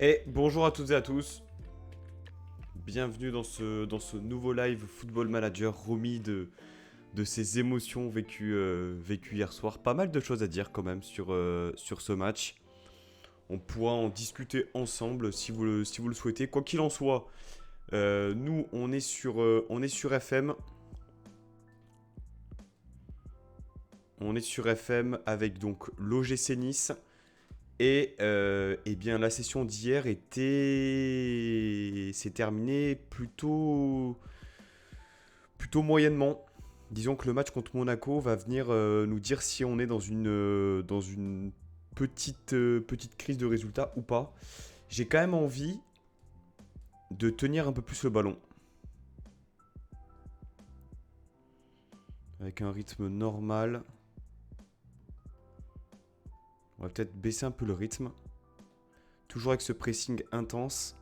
Et bonjour à toutes et à tous, bienvenue dans ce nouveau live Football Manager remis de ces émotions vécues hier soir. Pas mal de choses à dire quand même sur ce match. On pourra en discuter ensemble si vous le souhaitez. Quoi qu'il en soit, nous on est sur FM. On est sur FM avec donc l'OGC Nice. Et eh bien, la session d'hier s'est terminée plutôt moyennement. Disons que le match contre Monaco va venir nous dire si on est dans une petite crise de résultats ou pas. J'ai quand même envie de tenir un peu plus le ballon. Avec un rythme normal. On va peut-être baisser un peu le rythme. Toujours avec ce pressing intense.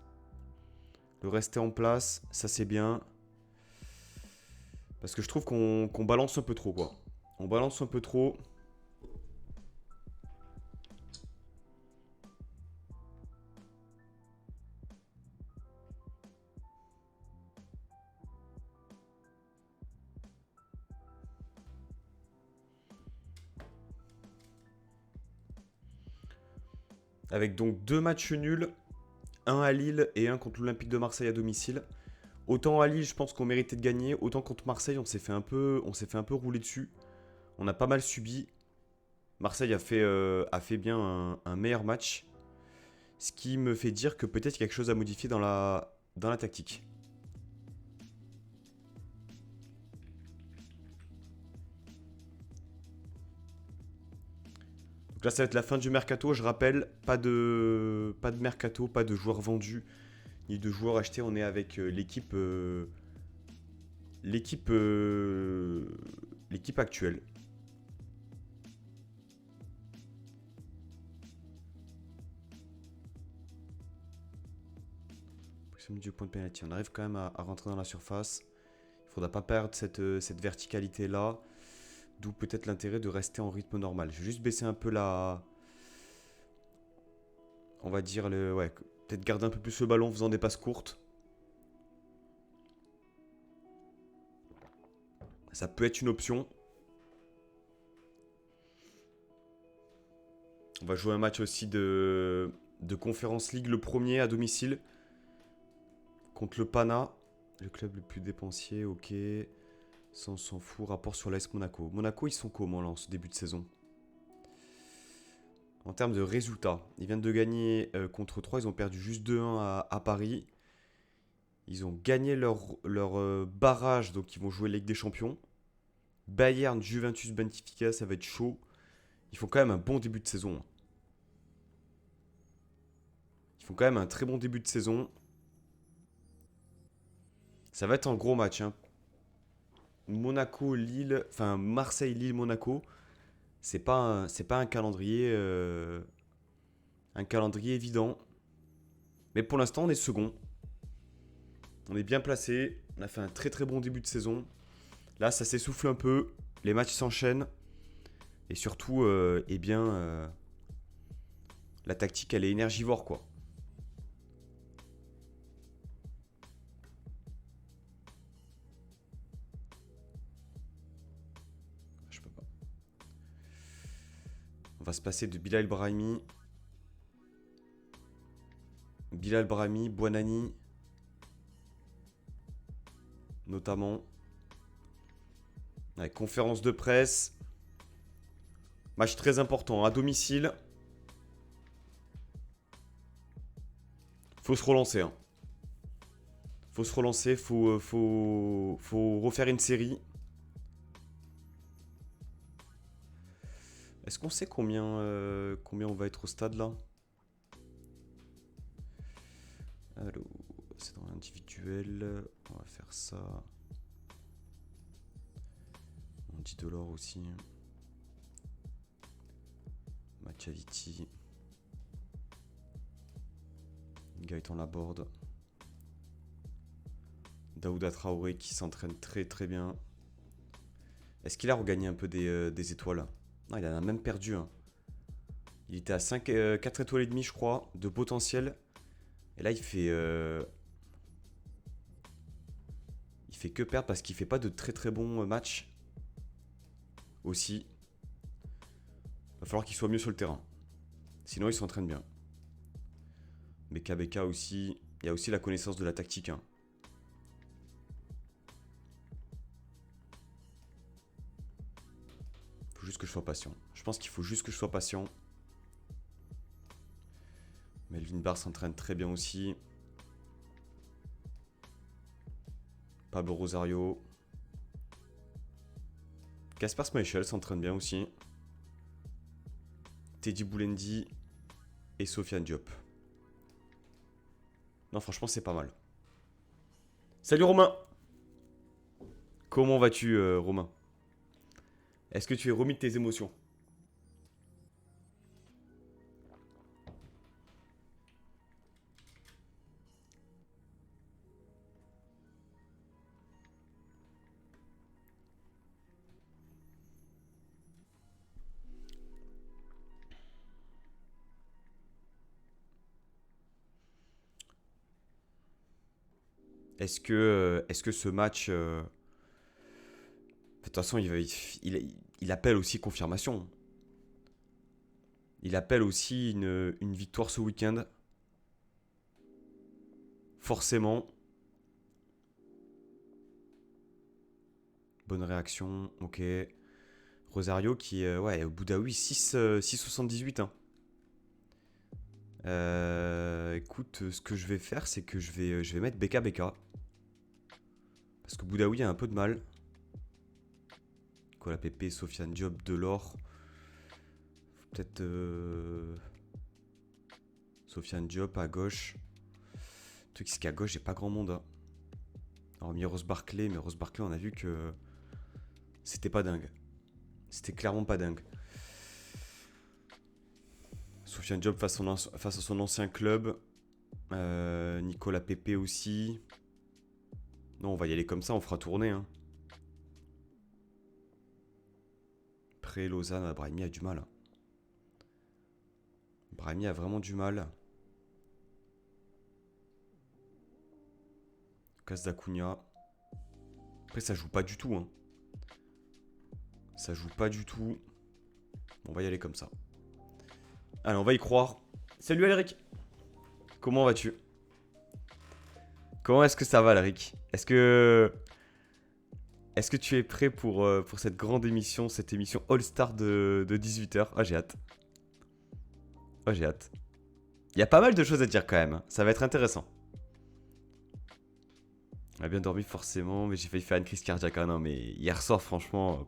Le rester en place, ça c'est bien. Parce que je trouve qu'on balance un peu trop, quoi. On balance un peu trop. Avec donc deux matchs nuls. Un à Lille et un contre l'Olympique de Marseille à domicile. Autant à Lille, je pense qu'on méritait de gagner. Autant contre Marseille, on s'est fait un peu rouler dessus. On a pas mal subi. Marseille a fait bien un meilleur match. Ce qui me fait dire que peut-être il y a quelque chose à modifier dans la tactique. Donc là, ça va être la fin du mercato. Je rappelle, pas de mercato, pas de joueurs vendus, ni de joueurs achetés. On est avec l'équipe, l'équipe actuelle. Du point de pénalty. On arrive quand même à rentrer dans la surface. Il ne faudra pas perdre cette verticalité-là. D'où peut-être l'intérêt de rester en rythme normal. Je vais juste baisser un peu la... On va dire le... Ouais, peut-être garder un peu plus le ballon en faisant des passes courtes. Ça peut être une option. On va jouer un match aussi de Conference League, le premier à domicile. Contre le Pana. Le club le plus dépensier, ok. Ça, on s'en fout. Rapport sur l'AS Monaco. Monaco, ils sont comment là en ce début de saison? En termes de résultats, ils viennent de gagner contre 3. Ils ont perdu juste 2-1 à Paris. Ils ont gagné leur barrage, donc ils vont jouer Ligue des Champions. Bayern, Juventus, Benfica, ça va être chaud. Ils font quand même un bon début de saison. Ils font quand même un très bon début de saison. Ça va être un gros match, hein. Monaco, Lille, enfin Marseille, Lille, Monaco. C'est pas un calendrier évident. Mais pour l'instant, on est second. On est bien placé. On a fait un très très bon début de saison. Là, ça s'essouffle un peu. Les matchs s'enchaînent. Et surtout, eh bien, la tactique, elle est énergivore, quoi. Je peux pas. On va se passer de Bilal Brahimi, Buonani, notamment. Avec conférence de presse. Match très important, à domicile. Faut se relancer, hein. Faut se relancer, faut refaire une série. Est-ce qu'on sait combien on va être au stade là? Alors, c'est dans l'individuel. On va faire ça. On dit de l'or aussi. Machaviti. Gaëtan Laborde. Daouda Traoré qui s'entraîne très très bien. Est-ce qu'il a regagné un peu des étoiles? Non, il en a même perdu un. Il était à 4 étoiles et demi, je crois, de potentiel. Et là, il fait que perdre parce qu'il fait pas de très très bons matchs. Aussi. Va falloir qu'il soit mieux sur le terrain. Sinon, il s'entraîne bien. Mais KBK aussi. Il y a aussi la connaissance de la tactique. Hein. Faut juste que je sois patient. Je pense qu'il faut juste que je sois patient. Melvin Barr s'entraîne très bien aussi. Pablo Rosario. Kasper Schmeichel s'entraîne bien aussi. Teddy Boulendi et Sofiane Diop. Non, franchement, c'est pas mal. Salut Romain. Comment vas-tu, Romain? Est-ce que tu es remis de tes émotions? Est-ce que ce match... De toute façon, il appelle aussi confirmation. Il appelle aussi une victoire ce week-end. Forcément. Bonne réaction, ok. Rosario qui est ouais, au Boudaoui 6,78. Hein. Écoute, ce que je vais faire, c'est que je vais mettre BK. Parce que Boudaoui a un peu de mal. Quoi, la PP, Sofiane Diop, Delors. Peut-être Sofiane Diop à gauche. Le truc, c'est qu'à gauche, j'ai pas grand monde. Hein. Hormis Rose Barclay, mais Rose Barclay, on a vu que c'était pas dingue. C'était clairement pas dingue. Sofiane Diop face à son ancien club. Nicolas Pepe aussi. Non, on va y aller comme ça, on fera tourner. Hein. Après, Lausanne, Brahimi a du mal. Brahimi a vraiment du mal. Casse d'Acuna. Après, ça joue pas du tout. Hein. Ça joue pas du tout. On va y aller comme ça. Allez, on va y croire. Salut Alric. Comment vas-tu? Comment est-ce que ça va, Alric? Est-ce que tu es prêt pour cette grande émission, cette émission All-Star de 18h? Ah, j'ai hâte. Oh, j'ai hâte. Il y a pas mal de choses à dire quand même. Hein. Ça va être intéressant. On a bien dormi forcément, mais j'ai failli faire une crise cardiaque. Ah non, mais hier soir, franchement...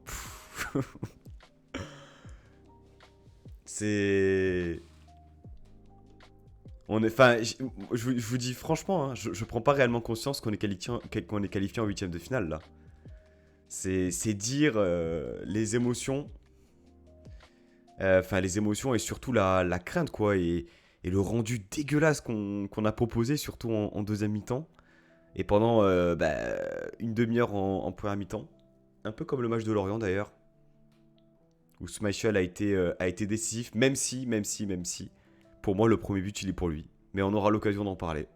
C'est... Enfin, je vous dis franchement, hein, je prends pas réellement conscience qu'on est qualifié en huitième de finale, là. C'est dire les émotions... Enfin, les émotions et surtout la crainte, quoi. Et le rendu dégueulasse qu'on a proposé, surtout en deuxième mi-temps. Et pendant une demi-heure en première mi-temps. Un peu comme le match de Lorient, d'ailleurs. Où Schmeichel a été décisif, même si, pour moi, le premier but, il est pour lui. Mais on aura l'occasion d'en parler.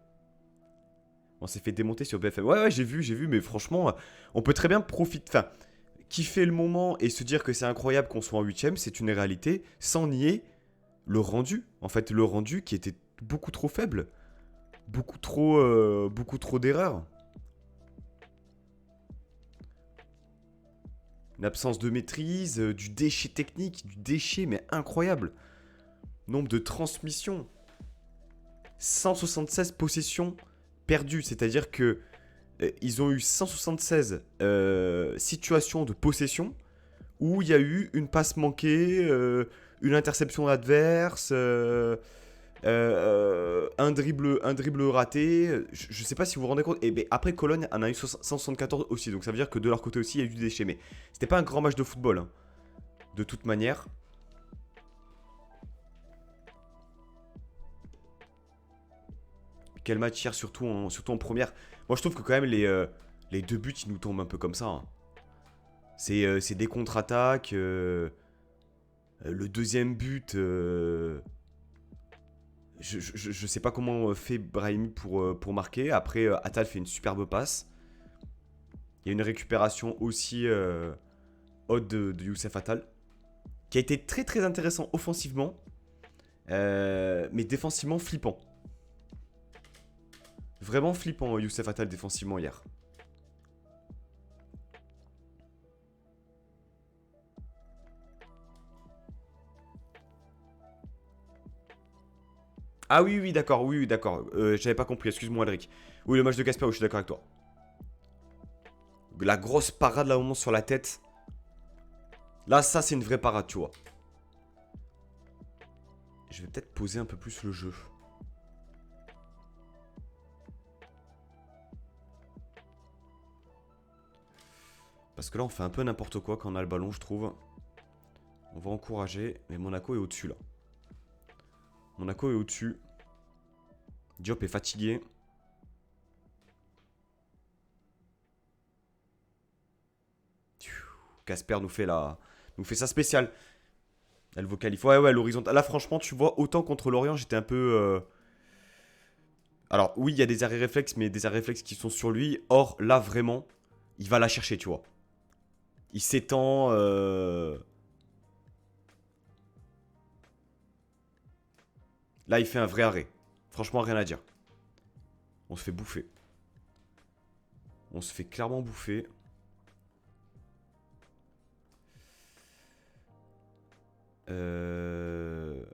On s'est fait démonter sur BFM. Ouais, j'ai vu, mais franchement, on peut très bien profiter... Enfin, kiffer le moment et se dire que c'est incroyable qu'on soit en huitième, c'est une réalité, sans nier le rendu. En fait, le rendu qui était beaucoup trop faible. Beaucoup trop d'erreurs. Une absence de maîtrise, du déchet technique, du déchet, mais incroyable. Nombre de transmissions. 176 possessions perdues, c'est-à-dire que ils ont eu 176 situations de possession où il y a eu une passe manquée, une interception adverse, un dribble raté. Je sais pas si vous vous rendez compte. Et ben, après, Cologne en a eu 174 aussi. Donc ça veut dire que de leur côté aussi, il y a eu du déchet. Mais c'était pas un grand match de football. Hein, de toute manière. Quel match hier, surtout en première. Moi, je trouve que quand même, les deux buts, ils nous tombent un peu comme ça. Hein. C'est des contre-attaques. Le deuxième but... Je sais pas comment fait Brahimi pour marquer. Après, Attal fait une superbe passe. Il y a une récupération aussi haute de Youssef Attal, qui a été très très intéressant offensivement, mais défensivement flippant. Vraiment flippant, Youssef Attal défensivement hier. Ah oui, oui, d'accord, oui, oui, d'accord. J'avais pas compris, excuse-moi, Alric. Oui, le match de Casper, oui, je suis d'accord avec toi. La grosse parade là au moment sur la tête. Là, ça, c'est une vraie parade, tu vois. Je vais peut-être poser un peu plus le jeu. Parce que là, on fait un peu n'importe quoi quand on a le ballon, je trouve. On va encourager, mais Monaco est au-dessus, là. Monaco est au-dessus. Diop est fatigué. Casper nous fait ça spécial. Elle vocalise. Ouais, ouais, l'horizontale. Là, franchement, tu vois, autant contre l'Orient, j'étais un peu. Alors, oui, il y a des arrêts réflexes, mais des arrêts réflexes qui sont sur lui. Or, là, vraiment, il va la chercher, tu vois. Il s'étend. Là, il fait un vrai arrêt. Franchement, rien à dire. On se fait bouffer. On se fait clairement bouffer. Euh...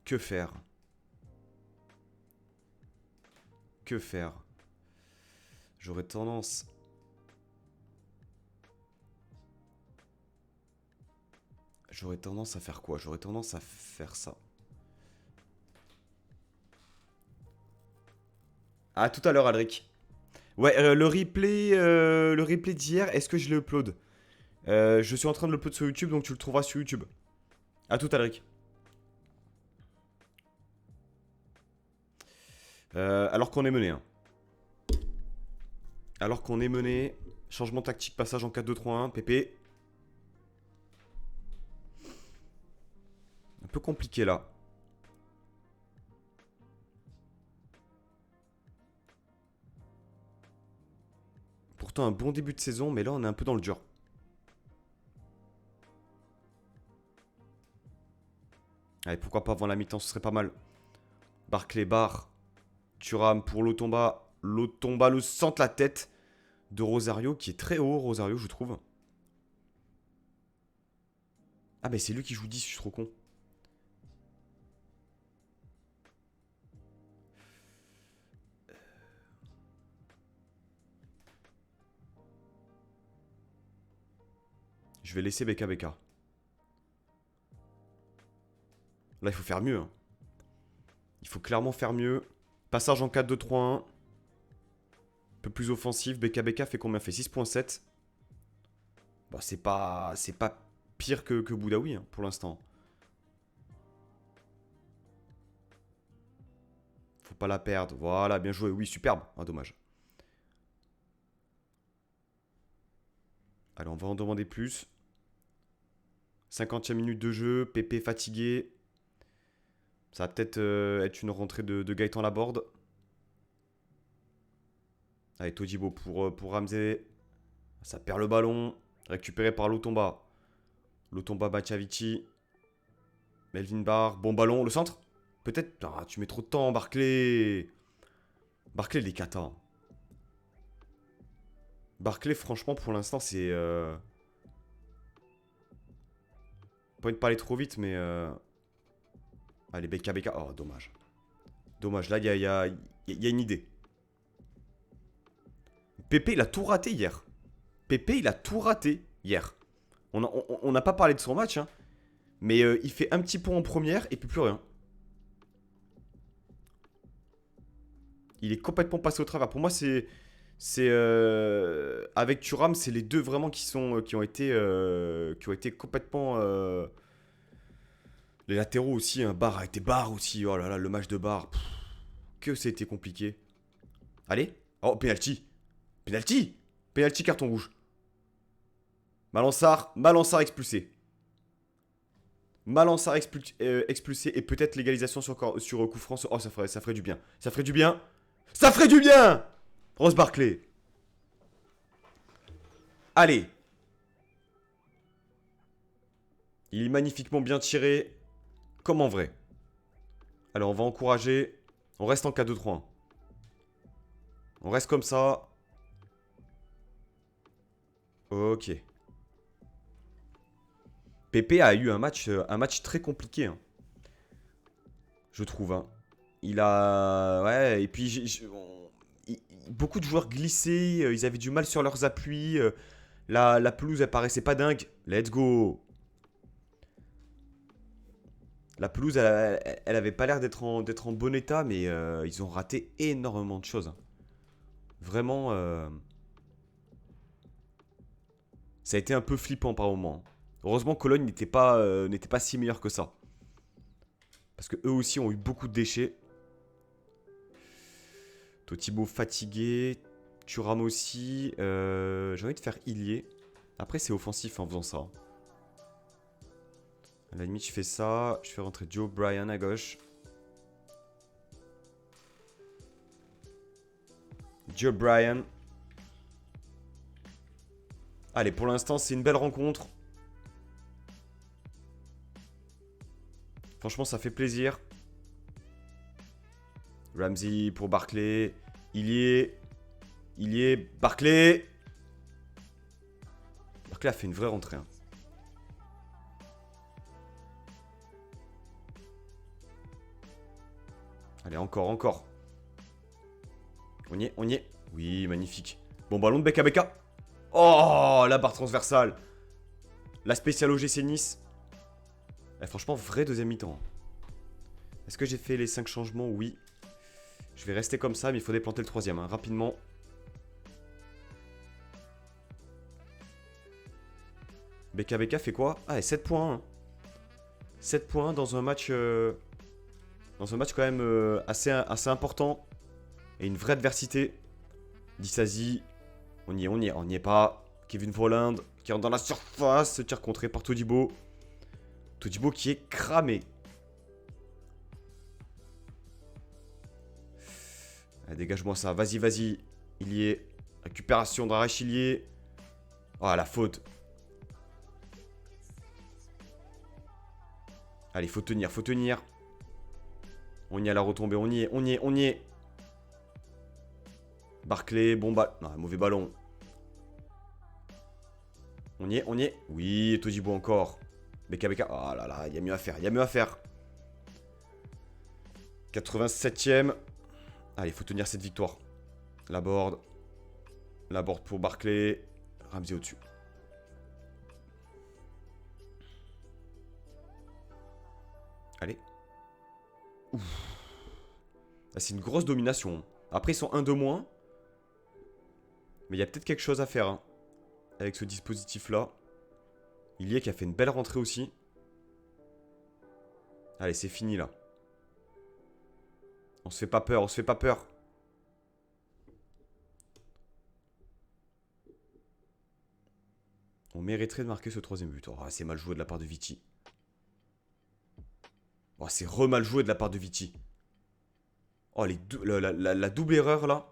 Que faire? Que faire? J'aurais tendance... J'aurais tendance à faire quoi? J'aurais tendance à faire ça. À tout à l'heure, Alric. Ouais, le replay d'hier, est-ce que je le upload? Je suis en train de l'upload sur YouTube, donc tu le trouveras sur YouTube. À tout, Alric. Alors qu'on est mené, hein. Alors qu'on est mené. Changement tactique, passage en 4-2-3-1. PP. Un peu compliqué là. Pourtant un bon début de saison, mais là on est un peu dans le dur. Allez, pourquoi pas avant la mi-temps, ce serait pas mal. Barclay, Bar. Thuram pour Lotomba. Lotomba le centre la tête de Rosario, qui est très haut, Rosario, je trouve. Ah, mais c'est lui qui joue 10, je suis trop con. Je vais laisser BKBK. Là, il faut faire mieux, hein. Il faut clairement faire mieux. Passage en 4-2-3-1. Un peu plus offensif. BKBK fait combien? Fait 6.7. Bah, c'est pas pire que Boudaoui, hein, pour l'instant. Faut pas la perdre. Voilà, bien joué. Oui, superbe. Ah, dommage. Allez, on va en demander plus. 50e minute de jeu. Pépé fatigué. Ça va peut-être être une rentrée de Gaëtan Laborde. Allez, Todibo pour Ramsey. Ça perd le ballon. Récupéré par Lotomba. Lotomba Bachavici. Melvin Barr. Bon ballon. Le centre? Peut-être. Ah, tu mets trop de temps, Barclay. Barclay, il est cata. Barclay, franchement, pour l'instant, c'est... Pas envie de parler trop vite, mais... Allez, BKBK. Oh, dommage. Dommage. Là, il y a une idée. Pépé, il a tout raté hier. Pépé, il a tout raté hier. On n'a pas parlé de son match, hein, mais il fait un petit pont en première et puis plus rien. Il est complètement passé au travers. Pour moi, avec Thuram, c'est les deux vraiment qui ont été complètement les latéraux aussi. Hein. Barre a été barre aussi. Oh là là, le match de barre. Que c'était compliqué. Allez. Oh, penalty. Penalty. Penalty, carton rouge. Malansar expulsé. Malansar expulsé et peut-être l'égalisation sur coup franc. Oh, ça ferait du bien. Ça ferait du bien. Ça ferait du bien. Ross Barkley. Allez. Il est magnifiquement bien tiré. Comme en vrai. Alors, on va encourager. On reste en 4-2-3-1. On reste comme ça. Ok. Pépé a eu un match très compliqué. Hein. Je trouve. Hein. Il a... Ouais, et puis... beaucoup de joueurs glissés. Ils avaient du mal sur leurs appuis. La pelouse, elle paraissait pas dingue. Let's go. La pelouse, elle avait pas l'air d'être en bon état, mais ils ont raté énormément de choses. Hein. Vraiment, ça a été un peu flippant par moment. Heureusement, Cologne n'était pas si meilleur que ça. Parce que eux aussi ont eu beaucoup de déchets. Totibo fatigué. Thuram aussi. J'ai envie de faire Ilié. Après, c'est offensif en faisant ça. À la limite, je fais ça. Je fais rentrer Joe Bryan à gauche. Joe Bryan. Allez, pour l'instant, c'est une belle rencontre. Franchement, ça fait plaisir. Ramsey pour Barkley. Il y est. Barkley. Barkley a fait une vraie rentrée. Hein. Allez, encore. On y est. Oui, magnifique. Bon, ballon de Beka Beka. Oh, la barre transversale. La spéciale OGC Nice. Franchement, vrai deuxième mi-temps. Est-ce que j'ai fait les 5 changements? Oui. Je vais rester comme ça, mais il faut déplanter le troisième. Hein, rapidement. Beka Beka fait quoi? Ah, et 7 points. Hein. 7 points dans un match... Dans un match quand même assez important. Et une vraie adversité. Disasi. On n'y est pas. Kevin Volland qui rentre dans la surface. Se tire contré par Todibo. Todibo qui est cramé. Allez, dégage-moi ça. Vas-y. Il y est. Récupération d'Arachilier. Oh, la faute. Allez, faut tenir. On y est à la retombée. On y est. Barkley, bon ballon. Non, mauvais ballon. On y est. Oui, Todibo encore. Beka. Oh là là, il y a mieux à faire. 87ème. Allez, il faut tenir cette victoire. La board pour Barkley. Ramsey au-dessus. Allez. Ouf. Ah, c'est une grosse domination. Après, ils sont 1 de moins. Mais il y a peut-être quelque chose à faire. Hein, avec ce dispositif-là. Il y est qui a fait une belle rentrée aussi. Allez, c'est fini là. On se fait pas peur. On mériterait de marquer ce troisième but. Oh, c'est mal joué de la part de Vici. Oh, c'est mal joué de la part de Vici. Oh, la double erreur là.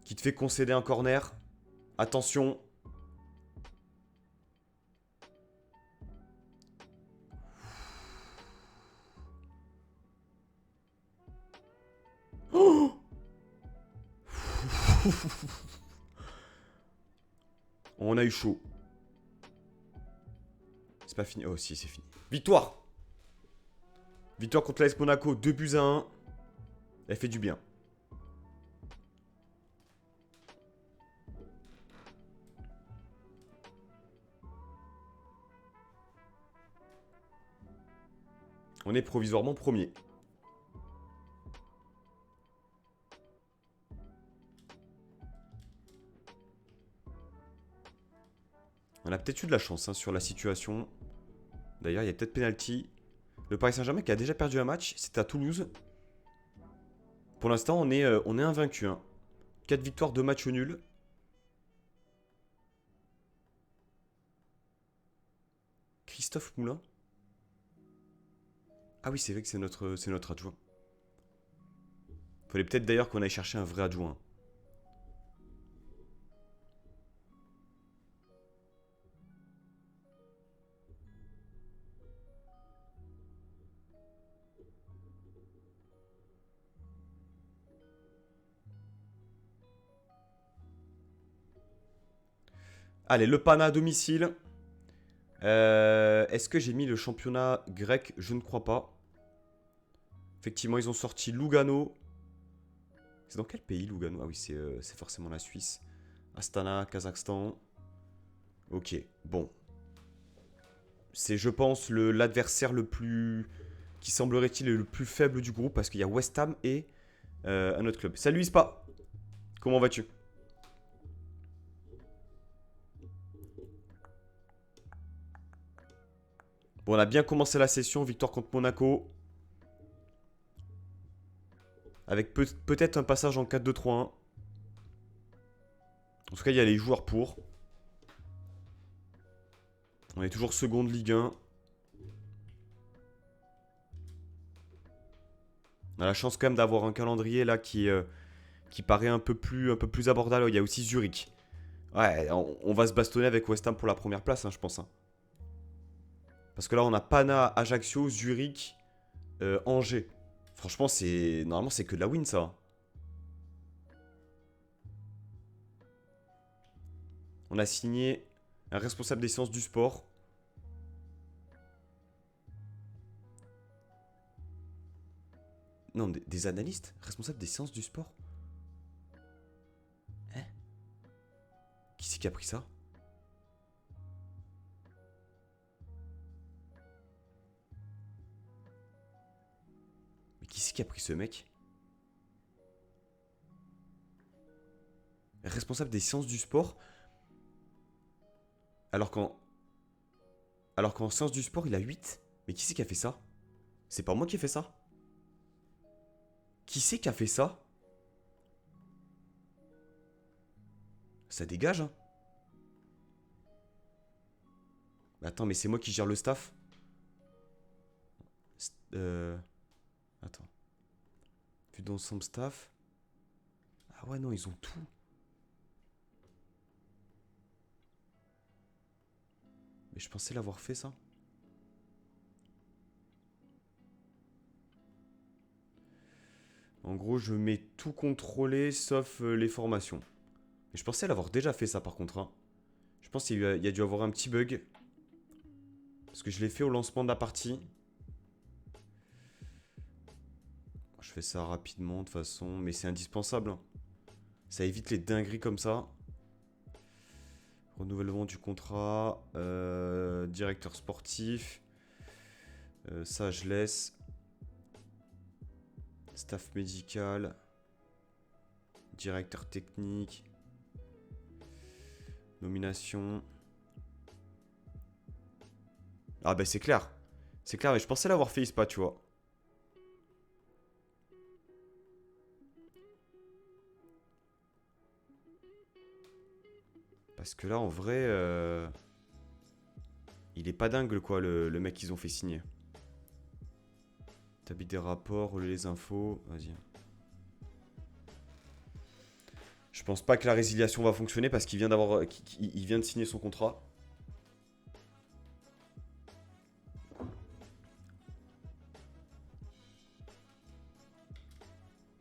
Qui te fait concéder un corner. Attention. Oh. On a eu chaud. C'est pas fini. Oh si, c'est fini. Victoire contre l'AS Monaco, 2-1. Elle fait du bien. On est provisoirement premier. On a peut-être eu de la chance hein, sur la situation. D'ailleurs, il y a peut-être penalty. Le Paris Saint-Germain qui a déjà perdu un match, c'était à Toulouse. Pour l'instant, on est invaincu. Hein. 4 victoires, 2 matchs nuls. Christophe Moulin? Ah oui, c'est vrai que c'est notre adjoint. Fallait peut-être d'ailleurs qu'on aille chercher un vrai adjoint. Allez, le Pana à domicile. Est-ce que j'ai mis le championnat grec? Je ne crois pas. Effectivement, ils ont sorti Lugano. C'est dans quel pays Lugano? Ah oui, c'est forcément la Suisse. Astana, Kazakhstan. Ok, bon. C'est, je pense, l'adversaire le plus... qui semblerait-il le plus faible du groupe parce qu'il y a West Ham et un autre club. Salut Ispa. Comment vas-tu? Bon, on a bien commencé la session. Victoire contre Monaco. Avec peut-être un passage en 4-2-3-1. En tout cas, il y a les joueurs pour. On est toujours seconde Ligue 1. On a la chance quand même d'avoir un calendrier là qui paraît un peu plus abordable. Il y a aussi Zurich. Ouais, on va se bastonner avec West Ham pour la première place, hein, je pense. Hein. Parce que là, on a Pana, Ajaccio, Zurich, Angers. Franchement, normalement, c'est que de la win, ça. On a signé un responsable des sciences du sport. Non, des analystes? Responsables des sciences du sport? Hein? Qui c'est qui a pris ça? Mais qui c'est qui a pris ce mec? Responsable des sciences du sport? Alors qu'en sciences du sport, il a 8. Mais qui c'est qui a fait ça? C'est pas moi qui ai fait ça? Qui c'est qui a fait ça? Ça dégage, hein? Attends, mais c'est moi qui gère le staff? Attends. Vue d'ensemble staff. Ah ouais, non, ils ont tout. Mais je pensais l'avoir fait, ça. En gros, je mets tout contrôlé sauf les formations. Mais je pensais l'avoir déjà fait, ça, par contre. Hein. Je pense qu'il y a dû avoir un petit bug. Parce que je l'ai fait au lancement de la partie. Je fais ça rapidement, de toute façon. Mais c'est indispensable. Hein. Ça évite les dingueries comme ça. Renouvellement du contrat. Directeur sportif. Ça, je laisse. Staff médical. Directeur technique. Nomination. Ah bah c'est clair. C'est clair, mais je pensais l'avoir fait ISPA, tu vois. Parce que là, en vrai... il est pas dingue, quoi, le mec qu'ils ont fait signer. T'habites des rapports, relais les infos. Vas-y. Je pense pas que la résiliation va fonctionner parce qu'il vient d'avoir... il vient de signer son contrat.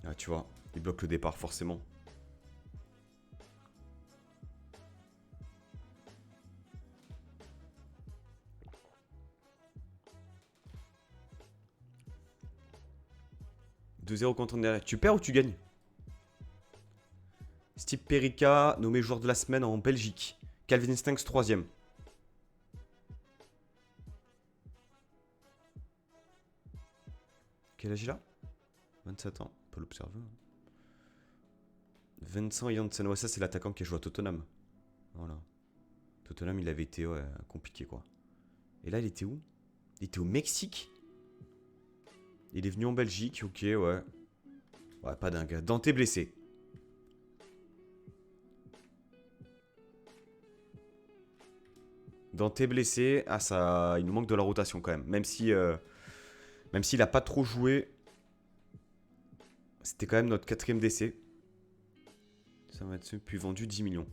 Ah, tu vois, il bloque le départ, forcément. « 2-0 contre derrière. Tu perds ou tu gagnes? Steve Perica, nommé joueur de la semaine en Belgique. Calvin Stanks, 3ème. Quel âge il a? 27 ans, on peut l'observer. Vincent Janssen, ouais, ça c'est l'attaquant qui a joué à Tottenham. Voilà. Tottenham, il avait été ouais, compliqué quoi. Et là, il était où? Il était au Mexique. Il est venu en Belgique, ok, ouais. Ouais, pas dingue. Dante blessé. Dante blessé. Ah, ça, il nous manque de la rotation quand même. Même si, même s'il a pas trop joué, c'était quand même notre quatrième décès. Ça va être puis vendu 10 millions.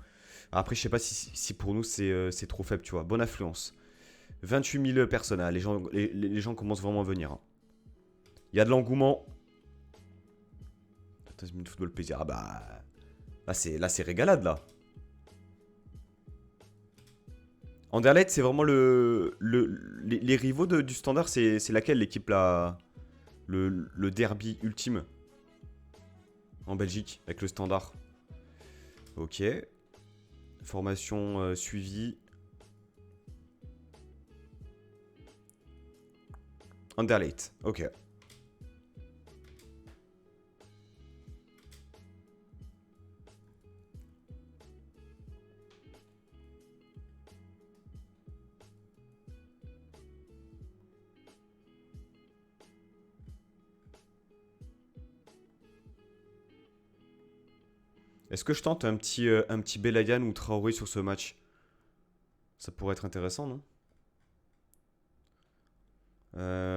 Après, je sais pas si pour nous c'est trop faible, tu vois. Bonne affluence. 28 000 personnes. Ah, les gens commencent vraiment à venir. Hein. Il y a de l'engouement. 13 minutes football plaisir. Ah bah. Là, c'est régalade, là. Anderlecht, c'est vraiment les rivaux du Standard, c'est laquelle l'équipe là, le derby ultime en Belgique avec le Standard. Ok. Formation suivie. Anderlecht, ok. Est-ce que je tente un petit Belayan ou Traoré sur ce match? Ça pourrait être intéressant, non?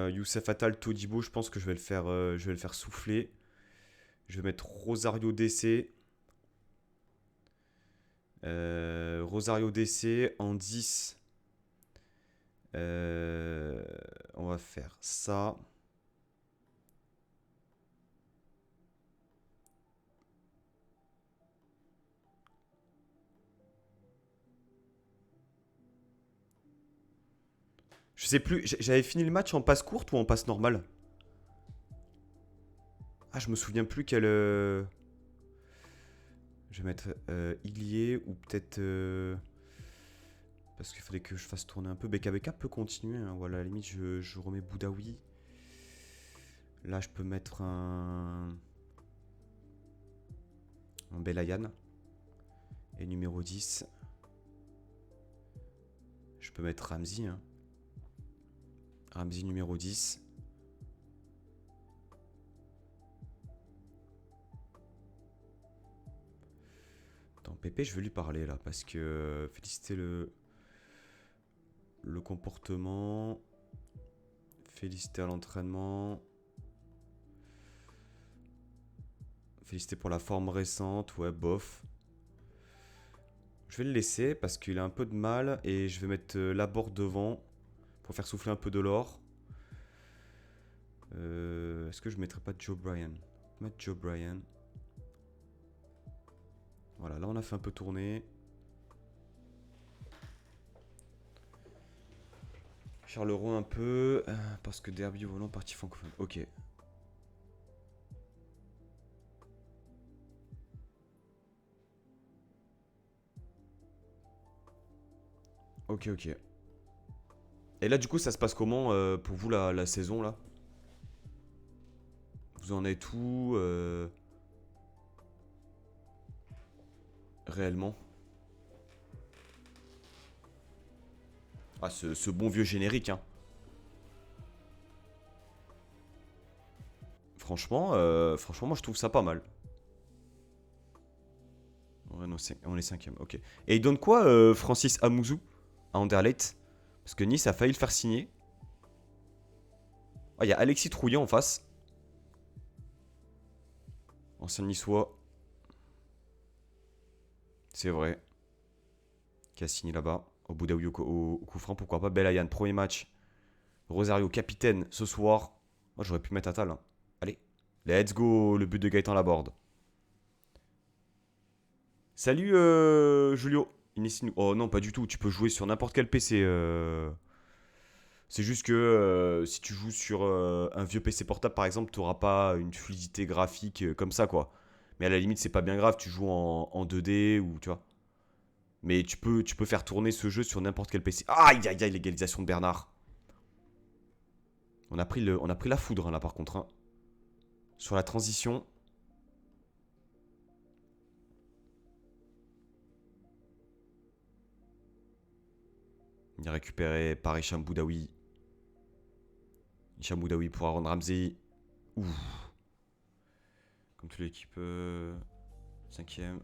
Youssef Attal, Todibo, je pense que je vais le faire souffler. Je vais mettre Rosario DC. Rosario DC en 10. On va faire ça. Je sais plus, j'avais fini le match en passe courte ou en passe normale? Ah, je me souviens plus quel. Je vais mettre Ilié ou peut-être. Parce qu'il fallait que je fasse tourner un peu. BKBK peut continuer. Hein. Voilà, à la limite, je remets Boudaoui. Là, je peux mettre un Belayan. Et numéro 10. Je peux mettre Ramsey. Hein. Ramsey numéro 10. Attends, Pépé, je vais lui parler là. Parce que féliciter le comportement. Féliciter à l'entraînement. Féliciter pour la forme récente. Ouais, bof. Je vais le laisser parce qu'il a un peu de mal. Et je vais mettre Laborde devant. Pour faire souffler un peu de l'or. Est-ce que je mettrais pas Joe Bryan? Mettre Joe Bryan. Voilà, là on a fait un peu tourner. Charleroi un peu. Parce que derby au volant, partie francophone. Ok. Ok, ok. Et là, du coup, ça se passe comment pour vous la saison là? Vous en êtes où réellement? Ah, ce bon vieux générique, hein. Franchement, moi je trouve ça pas mal. Ouais, non, on est cinquième, ok. Et il donne quoi, Francis Amouzou à Anderlecht? Parce que Nice a failli le faire signer. Ah, il y a Alexis Trouillant en face. Ancien niçois. C'est vrai. Qui a signé là-bas. Au Boudaoui au coup franc, pourquoi pas. Belayan, premier match. Rosario, capitaine ce soir. Moi, j'aurais pu mettre Attal. Hein. Allez, let's go. Le but de Gaëtan Laborde. Salut, Julio. Oh non, pas du tout. Tu peux jouer sur n'importe quel PC. C'est juste que si tu joues sur un vieux PC portable, par exemple, tu n'auras pas une fluidité graphique comme ça, quoi. Mais à la limite, c'est pas bien grave. Tu joues en 2D ou tu vois. Mais tu peux faire tourner ce jeu sur n'importe quel PC. Aïe, aïe, aïe, l'égalisation de Bernard. On a pris la foudre, hein, là, par contre. Hein. Sur la transition. Il est récupéré par Hicham Boudaoui. Hicham Boudaoui pour Aaron Ramsey. Ouh. Comme toute l'équipe. Cinquième.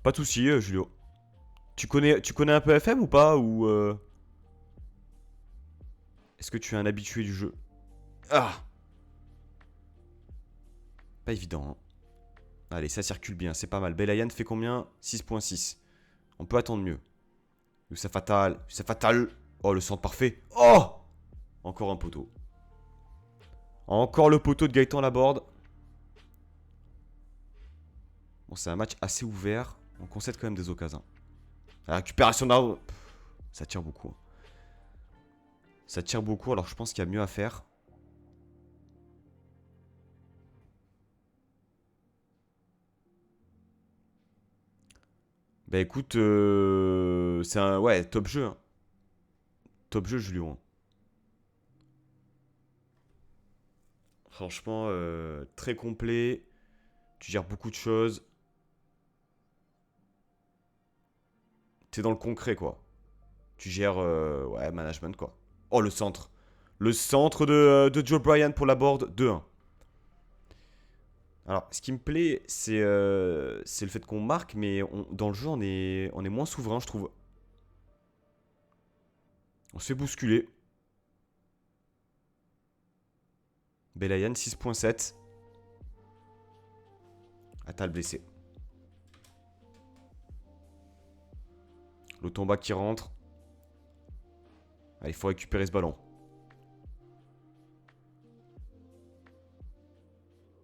Pas de soucis, Julio. Tu connais un peu FM ou pas? Ou est-ce que tu es un habitué du jeu? Ah! Pas évident, hein. Allez, ça circule bien, c'est pas mal. Belayan fait combien? 6,6. On peut attendre mieux. Youssef Fatal. Youssef Fatal. Oh, le centre parfait. Oh! Encore un poteau. Encore le poteau de Gaëtan Laborde. Bon, c'est un match assez ouvert. On concède quand même des occasions. La récupération d'arbre. Ça tire beaucoup. Ça tire beaucoup, alors je pense qu'il y a mieux à faire. Bah écoute, c'est un... Ouais, top jeu, hein. Top jeu, Julien. Franchement, très complet. Tu gères beaucoup de choses. T'es dans le concret, quoi. Tu gères, ouais, management, quoi. Oh, le centre. Le centre de Joe Bryan pour la board, 2-1. Alors, ce qui me plaît, c'est le fait qu'on marque, mais dans le jeu, on est moins souverain, je trouve. On se fait bousculer. Belayan, 6,7. Atal blessé. Lotomba qui rentre. Allez, il faut récupérer ce ballon.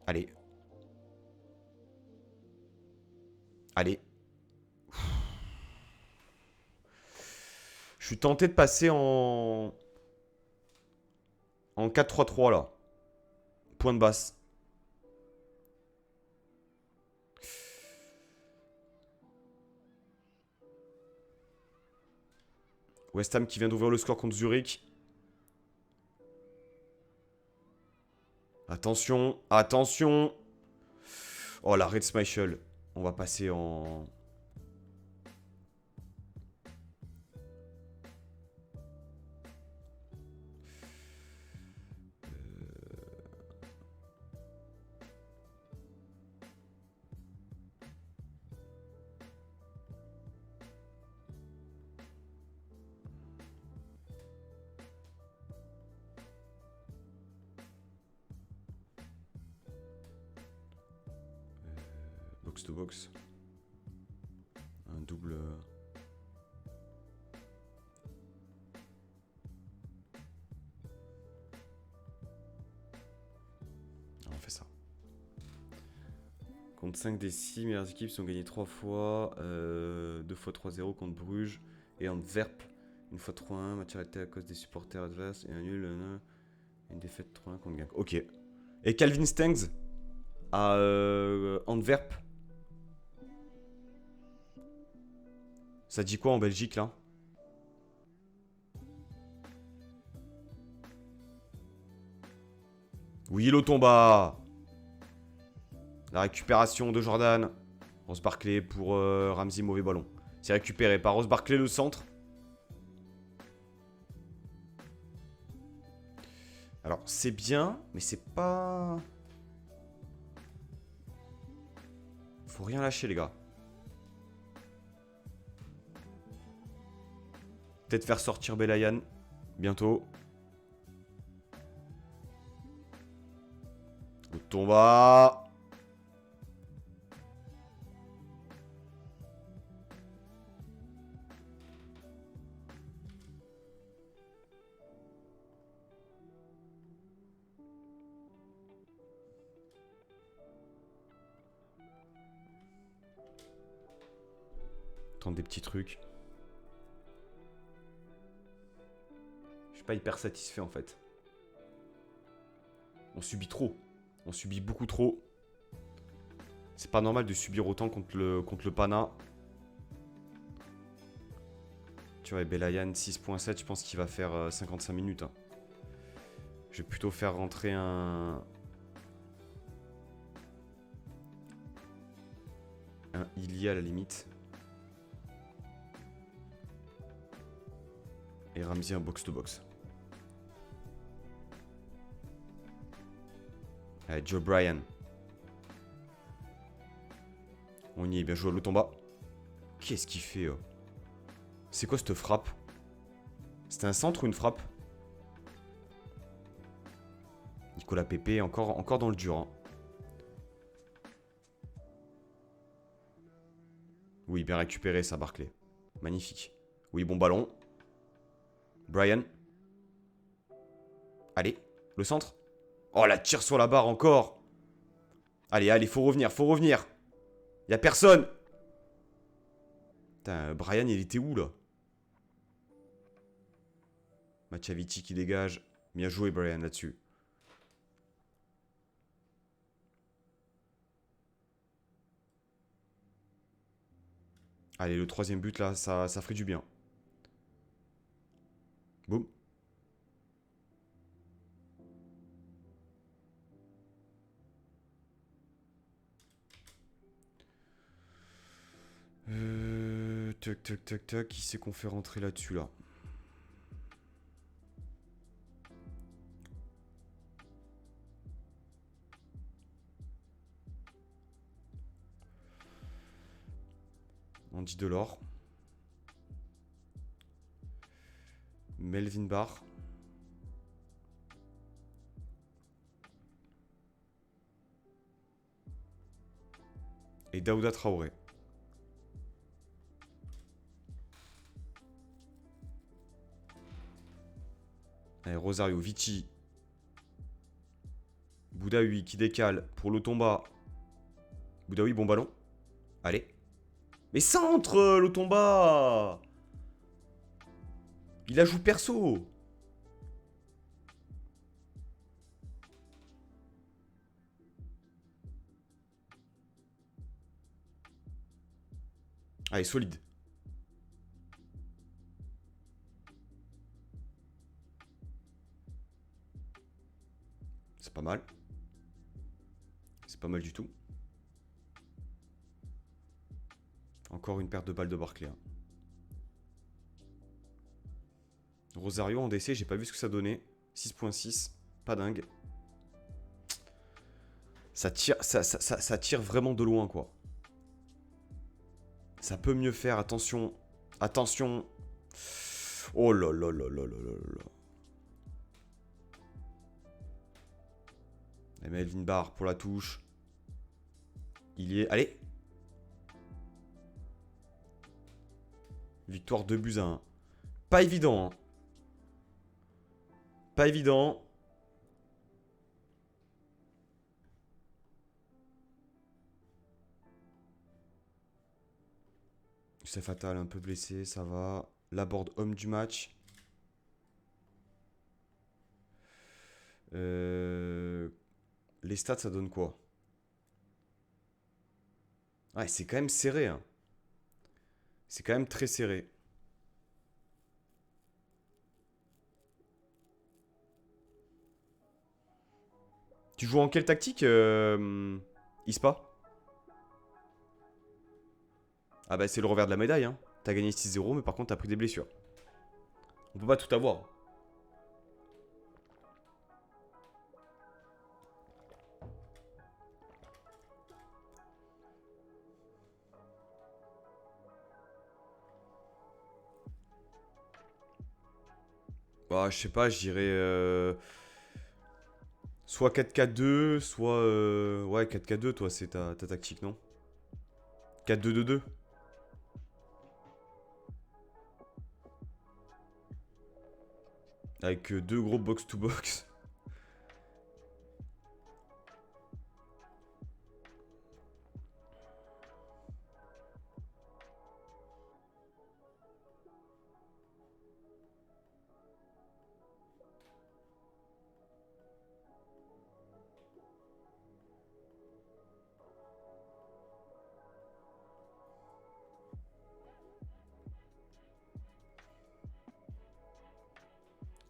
Allez. Allez. Je suis tenté de passer en 4-3-3 là. Point de basse. West Ham qui vient d'ouvrir le score contre Zurich. Attention, attention. Oh, la Red Schmeichel. On va passer en... box to box. Un double... On fait ça. Contre 5 des 6 meilleures équipes sont gagnées 3 fois. 2 fois 3-0 contre Bruges et Antwerp. Une fois 3-1, match arrêté à cause des supporters adverses. Et un nul, une défaite 3-1 contre Genk. Ok. Et Calvin Stengs à Antwerp. Ça dit quoi en Belgique là? Oui, Lotomba. La récupération de Jordan. Ross Barkley pour Ramsey, mauvais ballon. C'est récupéré par Ross Barkley, le centre. Alors, c'est bien, mais c'est pas... Faut rien lâcher, les gars. Peut-être faire sortir Belayan. Bientôt. Lotomba. Tente des petits trucs. Je suis pas hyper satisfait en fait. On subit trop. On subit beaucoup trop. C'est pas normal de subir autant contre le Pana. Tu vois, Belayan 6.7, je pense qu'il va faire 55 minutes. Hein. Je vais plutôt faire rentrer un Ilya à la limite. Et Ramsey un box-to-box. Allez, Joe Bryan. On y est, bien joué à Lotomba. Qu'est-ce qu'il fait C'est quoi cette frappe? C'était un centre ou une frappe? Nicolas Pepe, encore dans le dur. Hein. Oui, bien récupéré ça, Barclay. Magnifique. Oui, bon ballon. Brian. Allez, le centre. Oh, la tire sur la barre encore. Allez, allez, faut revenir, faut revenir. Y'a personne. Putain, Brian, il était où, là? Machavici qui dégage. Bien joué, Brian, là-dessus. Allez, le troisième but, là, ça ferait du bien. Boum. Tac, tac, tac, tac. Qui c'est qu'on fait rentrer là-dessus, là? Andy Delors. Melvin Barr. Et Daouda Traoré. Allez, Rosario, Vici. Boudaoui qui décale pour Lotomba. Boudaoui, bon ballon. Allez. Mais centre, Lotomba. Il la joue perso. Allez, solide. C'est pas mal. C'est pas mal du tout. Encore une perte de balles de Barclay. Hein. Rosario en DC, j'ai pas vu ce que ça donnait. 6.6, pas dingue. Ça tire vraiment de loin, quoi. Ça peut mieux faire, attention. Attention. Oh là là là là là là là. Et Melvin Barr pour la touche. Il y est. Allez. Victoire 2-1. Pas évident. Hein. Pas évident. C'est fatal, un peu blessé, ça va. Laborde homme du match. Les stats, ça donne quoi? Ouais, c'est quand même serré. Hein. C'est quand même très serré. Tu joues en quelle tactique, Ispa? Ah bah c'est le revers de la médaille. Hein. T'as gagné 6-0, mais par contre t'as pris des blessures. On peut pas tout avoir. Bah je sais pas, je dirais... Soit 4-4-2, soit... Ouais, 4-4-2, toi, c'est ta tactique, non? 4-2-2-2. Avec deux gros box-to-box.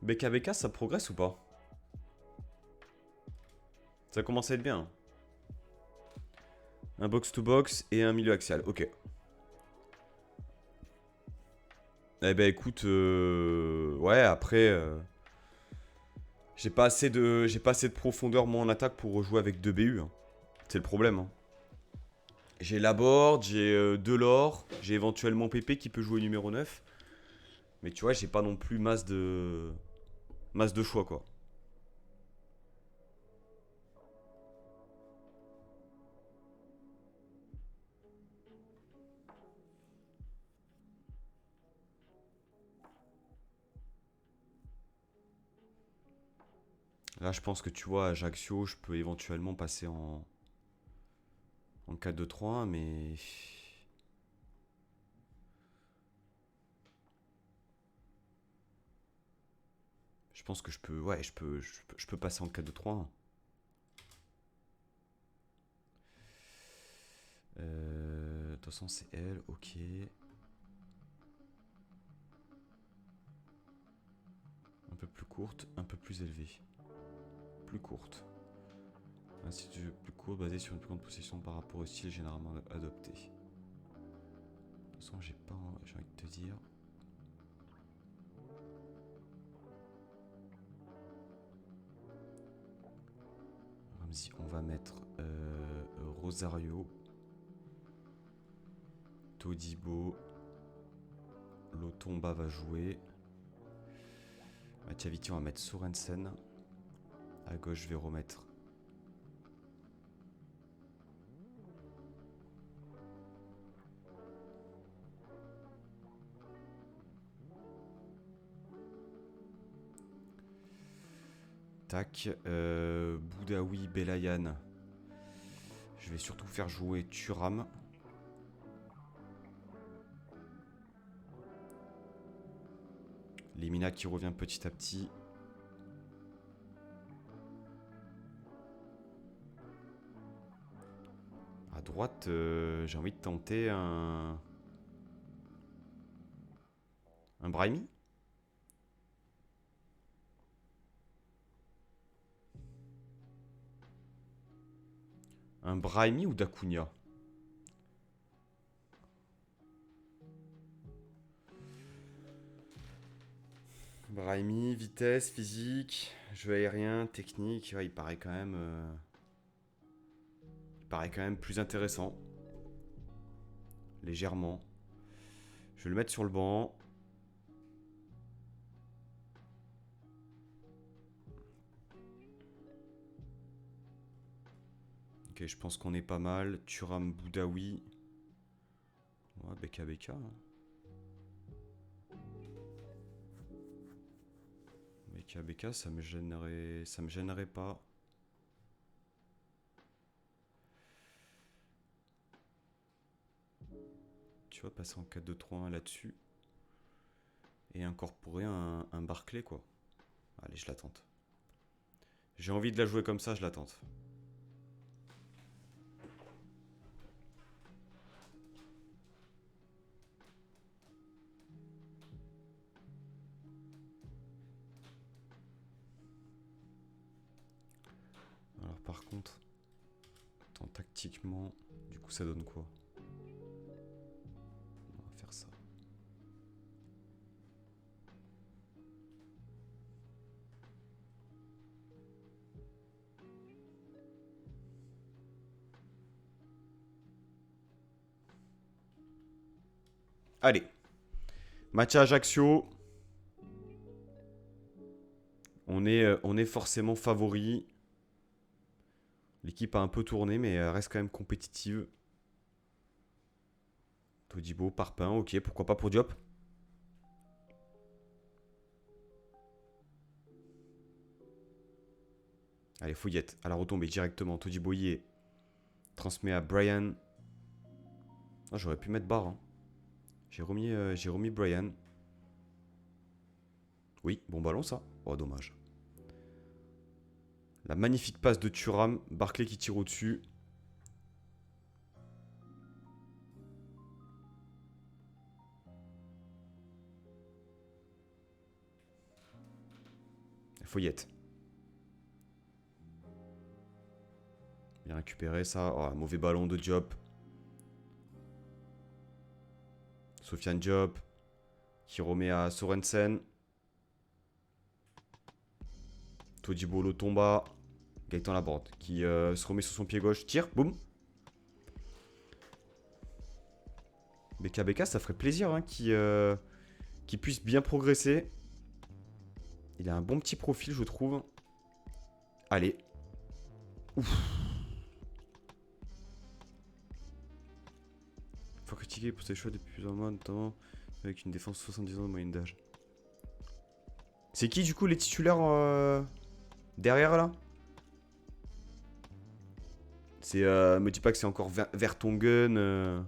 BKBK, ça progresse ou pas? Ça commence à être bien. Un box-to-box et un milieu axial, ok. Eh ben écoute, ouais, après... J'ai pas assez de profondeur, moi, en attaque pour rejouer avec 2 BU. Hein. C'est le problème. Hein. J'ai Laborde, j'ai Delors, j'ai éventuellement Pépé qui peut jouer numéro 9. Mais tu vois, j'ai pas non plus masse de choix, quoi. Là, je pense que tu vois, Ajaccio, je peux éventuellement passer en 4-2-3-1, mais je pense que je peux, ouais, je peux passer en 4-2-3-1. De toute façon, c'est elle, ok. Un peu plus courte, un peu plus élevée. Plus courte. Ainsi de jeu plus court, basé sur une plus grande possession par rapport au style généralement adopté. De toute façon, j'ai envie de te dire. Ramsey, on va mettre Rosario, Todibo, Lotomba va jouer. Mathiaviti, on va mettre Sorensen. À gauche, je vais remettre. Tac. Boudaoui, Belayan. Je vais surtout faire jouer Thuram. Lemina qui revient petit à petit. À droite, j'ai envie de tenter un Brahimi. Un Brahimi ou Dacunia? Brahimi, vitesse, physique, jeu aérien, technique, ouais, il paraît quand même plus intéressant. Légèrement. Je vais le mettre sur le banc. Ok, je pense qu'on est pas mal. Thuram, Boudaoui. Ouais, Beka Beka. Beka Beka, ça me gênerait pas. Tu vois, passer en 4-2-3-1 là-dessus. Et incorporer un Barclay, quoi. Allez, je la tente. J'ai envie de la jouer comme ça, je la tente. Alors par contre, attends, tactiquement, du coup ça donne quoi? On va faire ça. Allez. Match à Ajaccio. On est forcément favori. L'équipe a un peu tourné, mais elle reste quand même compétitive. Todibo, Parpin, ok, pourquoi pas pour Diop. Allez, Fouillette, à la retombée directement. Todibo y est. Transmet à Brian. Oh, j'aurais pu mettre barre. Hein. J'ai remis Brian. Oui, bon ballon ça. Oh, dommage. La magnifique passe de Thuram. Barclay qui tire au-dessus. Fouillette. Bien récupéré ça. Oh, mauvais ballon de Diop. Sofiane Diop. Qui remet à Sorensen. Todibo Lotomba. Gaëtan Laborde qui se remet sur son pied gauche. Tire, boum. Beka Beka, ça ferait plaisir hein, qui qui puisse bien progresser. Il a un bon petit profil, je trouve. Allez. Ouf. Faut critiquer pour ses choix depuis plusieurs mois, notamment avec une défense 70 ans de moyenne d'âge. C'est qui du coup les titulaires derrière là? C'est me dis pas que c'est encore Vertonghen.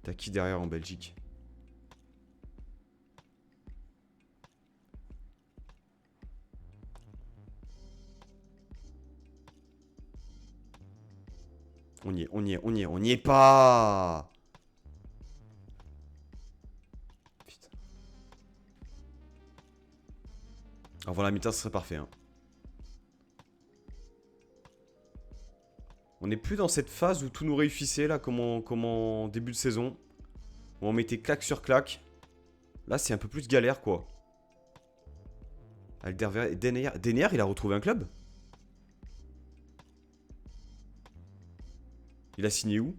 T'as qui derrière en Belgique? On y est, on y est, on y est, on n'y est pas. Putain. Avant la mi-temps, ce serait parfait. Hein. On n'est plus dans cette phase où tout nous réussissait, là, comme en début de saison. Où on mettait claque sur claque. Là, c'est un peu plus galère, quoi. Denayer, il a retrouvé un club? Il a signé où?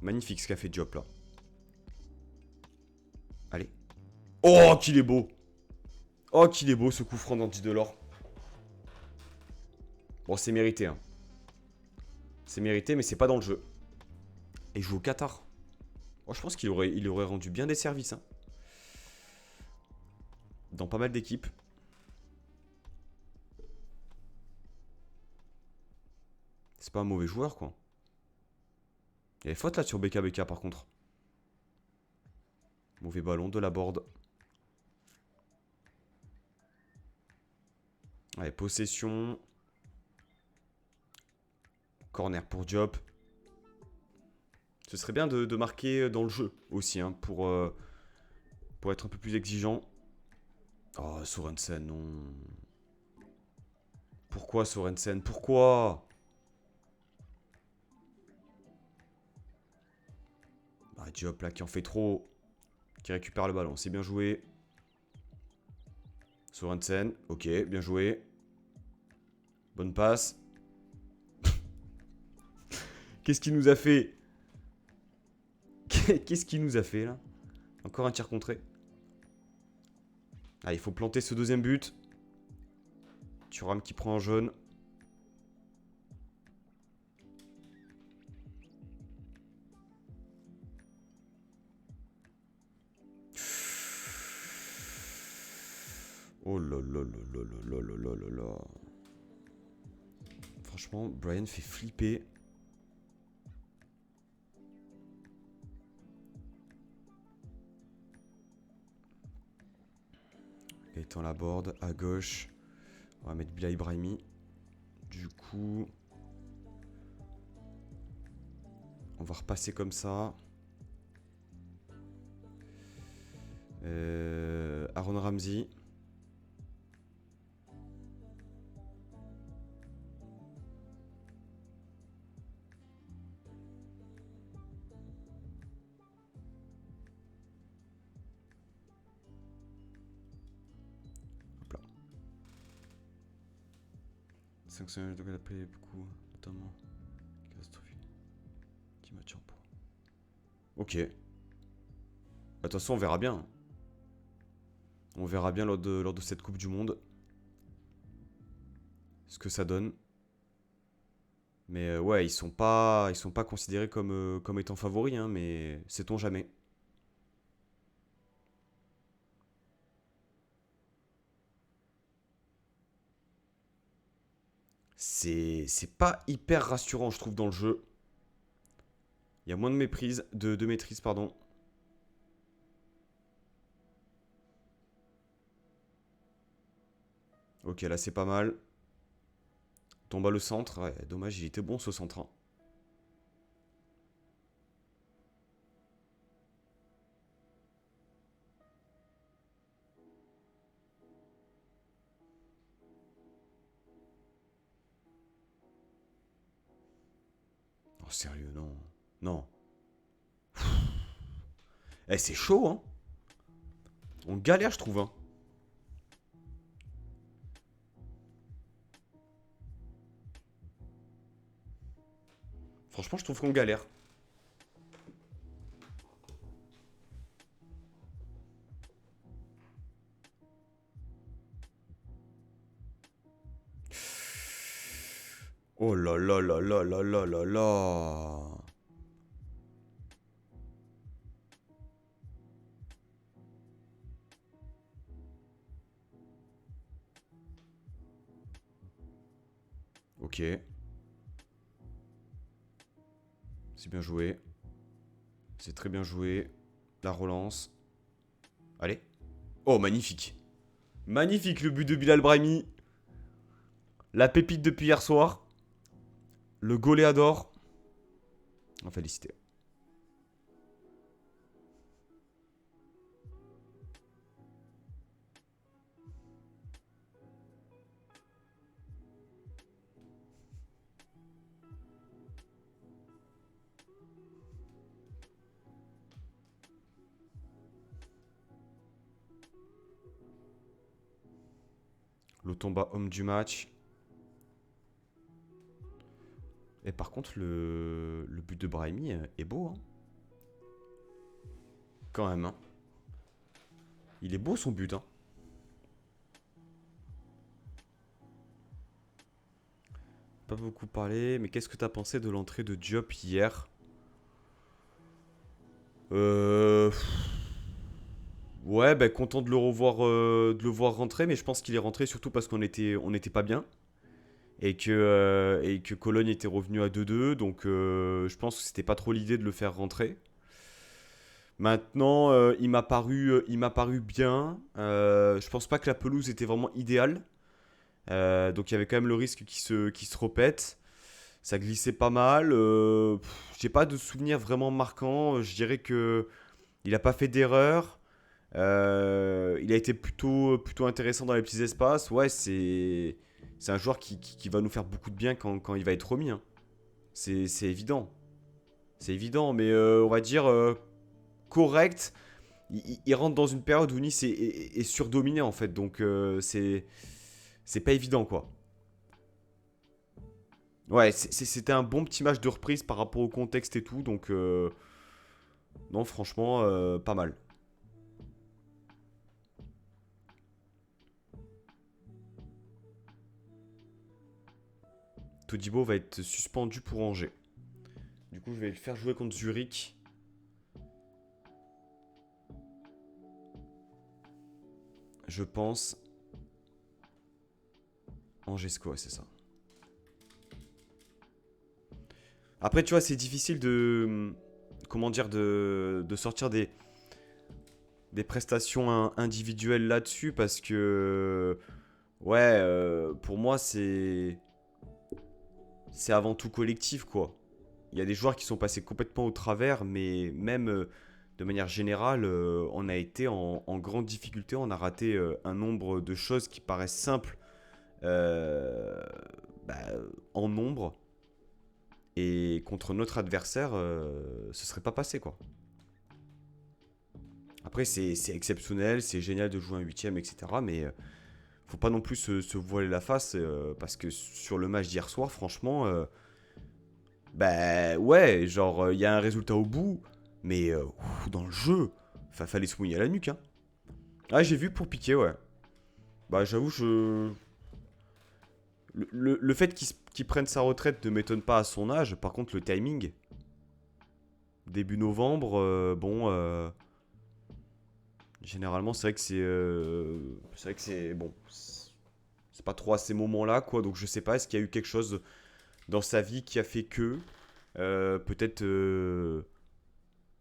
Magnifique ce qu'a fait Diop, là. Allez. Oh, qu'il est beau! Oh, qu'il est beau, ce coup franc d'Andy Delors. Bon, c'est mérité, hein. C'est mérité, mais c'est pas dans le jeu. Et il joue au Qatar. Oh, je pense qu'il aurait rendu bien des services, hein. Dans pas mal d'équipes. C'est pas un mauvais joueur, quoi. Il y a des fautes là sur BKBK par contre. Mauvais ballon de la board. Allez, possession. Corner pour Diop. Ce serait bien de marquer dans le jeu aussi, hein, pour être un peu plus exigeant. Oh, Sorensen, non. Pourquoi Sorensen? Pourquoi? Ah, Diop là qui en fait trop. Qui récupère le ballon. C'est bien joué. Sorensen. Ok, bien joué. Bonne passe. Qu'est-ce qu'il nous a fait? Qu'est-ce qu'il nous a fait là? Encore un tir contré. Ah, il faut planter ce deuxième but. Thuram qui prend un jaune. Oh là là là là là là là là là. Franchement, Brian fait flipper. Étant la board à gauche. On va mettre Bilal Ibrahimi. Du coup, on va repasser comme ça. Aaron Ramsey. Hop là. 5 semaines de la play beaucoup, notamment. Catastrophique. 10 matchs en poids. Ok. De toute façon, on verra bien. On verra bien lors de cette Coupe du Monde. Ce que ça donne. Mais ouais, ils sont pas considérés comme étant favoris, hein, mais sait-on jamais. C'est pas hyper rassurant, je trouve, dans le jeu. Il y a moins de maîtrise, pardon. Ok, là c'est pas mal. Tombe à le centre. Ouais, dommage, il était bon ce centre. Hein. Oh, sérieux, non. Non. Eh, c'est chaud, hein. On galère, je trouve, hein. Franchement, je trouve qu'on galère. Oh là là là là là là là là. Ok. C'est bien joué. C'est très bien joué. La relance. Allez. Oh, magnifique. Magnifique le but de Bilal Brahimi. La pépite depuis hier soir. Le goléador. On félicité. Lotomba, homme du match. Et par contre, le but de Brahimi est beau. Hein. Quand même. Hein. Il est beau son but. Hein. Pas beaucoup parlé, mais qu'est-ce que t'as pensé de l'entrée de Diop hier? Euh... Ouais, bah content de le voir rentrer, mais je pense qu'il est rentré surtout parce on était pas bien. Et que Cologne était revenu à 2-2, donc je pense que c'était pas trop l'idée de le faire rentrer. Maintenant, il m'a paru bien. Je pense pas que la pelouse était vraiment idéale. Donc il y avait quand même le risque qu'il se repète. Ça glissait pas mal. J'ai pas de souvenir vraiment marquant. Je dirais que il a pas fait d'erreur. Il a été plutôt intéressant dans les petits espaces. Ouais, c'est un joueur qui va nous faire beaucoup de bien quand il va être remis. Hein. C'est évident. C'est évident, mais on va dire correct. Il rentre dans une période où Nice est surdominé en fait. Donc c'est pas évident quoi. Ouais, c'était un bon petit match de reprise par rapport au contexte et tout. Donc non, franchement, pas mal. Todibo va être suspendu pour Angers. Du coup, je vais le faire jouer contre Zurich. Je pense. Angesco, ouais, c'est ça. Après, tu vois, c'est difficile de. Comment dire, de sortir des prestations individuelles là-dessus parce que. Ouais, pour moi, c'est avant tout collectif, quoi. Il y a des joueurs qui sont passés complètement au travers, mais même de manière générale, on a été en grande difficulté. On a raté un nombre de choses qui paraissent simples euh, bah, en nombre. Et contre notre adversaire, ce serait pas passé, quoi. Après, c'est exceptionnel, c'est génial de jouer un huitième, etc. Mais faut pas non plus se voiler la face parce que sur le match d'hier soir, franchement, bah ouais, genre il y a un résultat au bout, mais dans le jeu, fallait se mouiller à la nuque. Hein. Ah, j'ai vu pour piquer, ouais. Bah j'avoue, le fait qu'il prenne sa retraite ne m'étonne pas à son âge. Par contre, le timing, début novembre, bon, généralement c'est vrai que c'est bon, c'est pas trop à ces moments-là, quoi. Donc je sais pas, est-ce qu'il y a eu quelque chose dans sa vie qui a fait que peut-être je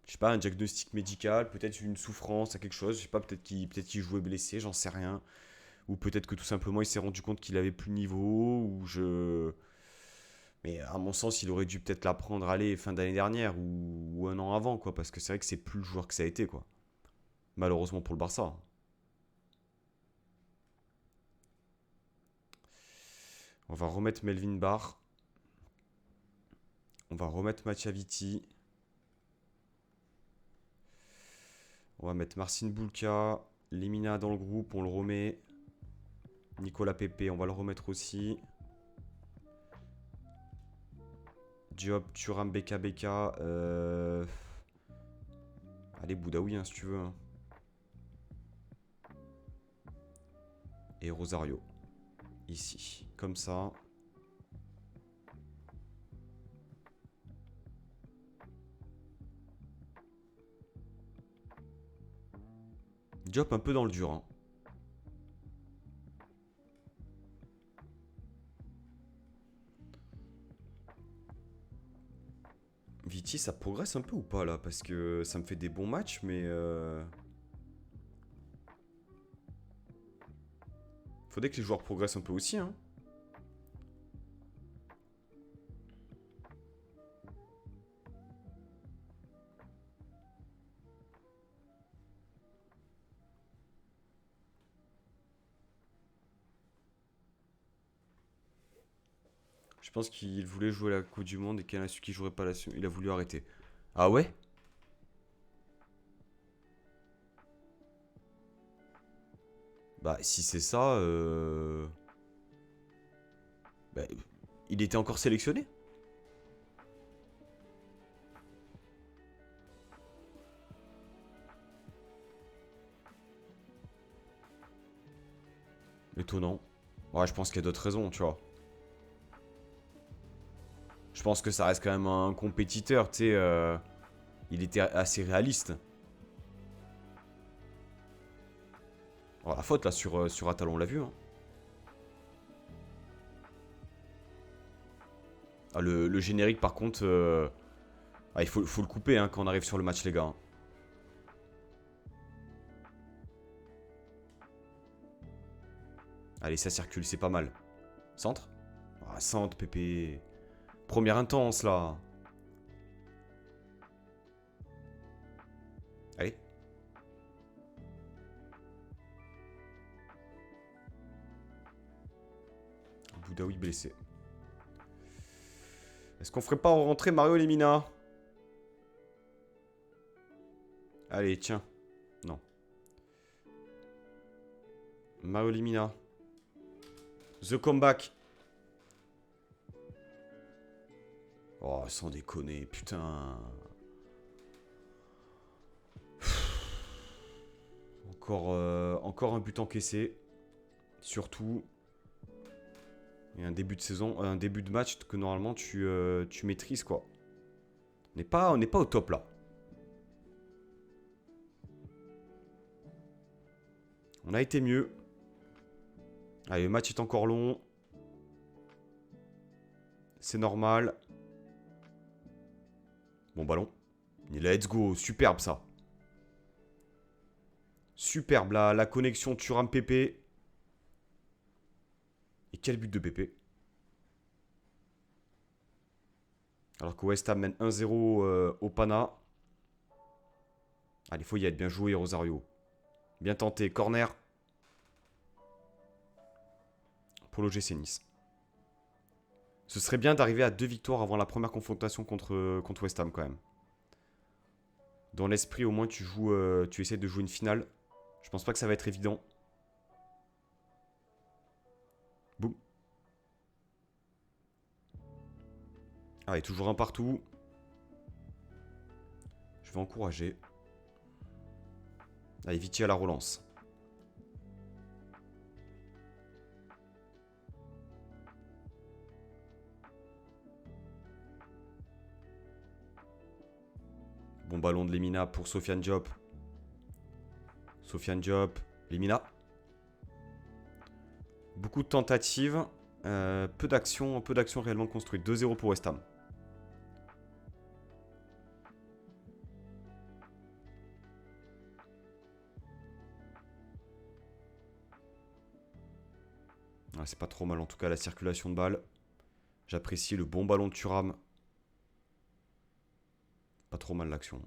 sais pas, un diagnostic médical, peut-être une souffrance à quelque chose, je sais pas, peut-être qu'il jouait blessé, j'en sais rien. Ou peut-être que tout simplement il s'est rendu compte qu'il avait plus le niveau, ou je. Mais à mon sens, il aurait dû peut-être l'apprendre à aller fin d'année dernière ou un an avant, quoi, parce que c'est vrai que c'est plus le joueur que ça a été, quoi. Malheureusement pour le Barça. On va remettre Melvin Barr. On va remettre Machaviti. On va mettre Marcin Bulka. Lemina dans le groupe, on le remet. Nicolas Pepe, on va le remettre aussi. Diop, Thuram, BK. Allez, Boudaoui, hein, si tu veux. Hein. Et Rosario. Ici. Comme ça. Diop un peu dans le dur. Hein. Viti, ça progresse un peu ou pas là? Parce que ça me fait des bons matchs, mais... Faudrait que les joueurs progressent un peu aussi. Hein. Je pense qu'il voulait jouer la Coupe du Monde et qu'il a su qu'il jouerait pas la... Il a voulu arrêter. Ah ouais? Bah, si c'est ça... Bah, il était encore sélectionné? Étonnant. Ouais, je pense qu'il y a d'autres raisons, tu vois. Je pense que ça reste quand même un compétiteur, tu sais. Il était assez réaliste. Oh, la faute là sur Atal, on l'a vu. Hein. Ah, le générique par contre, ah, faut le couper hein, quand on arrive sur le match les gars. Hein. Allez, ça circule, c'est pas mal. Centre? Ah, centre, Pépé. Première intense là. Allez. Boudaoui blessé. Est-ce qu'on ferait pas rentrer Mario Lemina? Allez, tiens. Non. Mario Lemina. The Comeback. Oh, sans déconner, putain. Encore un but encaissé. Surtout. Et un début de saison, un début de match que normalement tu maîtrises quoi. On n'est pas au top là. On a été mieux. Allez, le match est encore long. C'est normal. Bon ballon. Let's go, superbe ça. Superbe la connexion Thuram-Pépé. Et quel but de Pépé. Alors que West Ham mène 1-0 au Pana. Allez, faut y être. Bien joué, Rosario. Bien tenté. Corner. Pour l'OGC Nice. Ce serait bien d'arriver à 2 victoires avant la première confrontation contre West Ham quand même. Dans l'esprit, au moins, tu essaies de jouer une finale. Je pense pas que ça va être évident. Boum. Allez, toujours un partout. Je vais encourager. Allez, Viti à la relance. Bon ballon de Lemina pour Sofiane Diop. Sofiane Diop, Lemina. Beaucoup de tentatives. Peu d'actions réellement construites. 2-0 pour West Ham. Ouais, c'est pas trop mal en tout cas la circulation de balles. J'apprécie le bon ballon de Thuram. Pas trop mal l'action.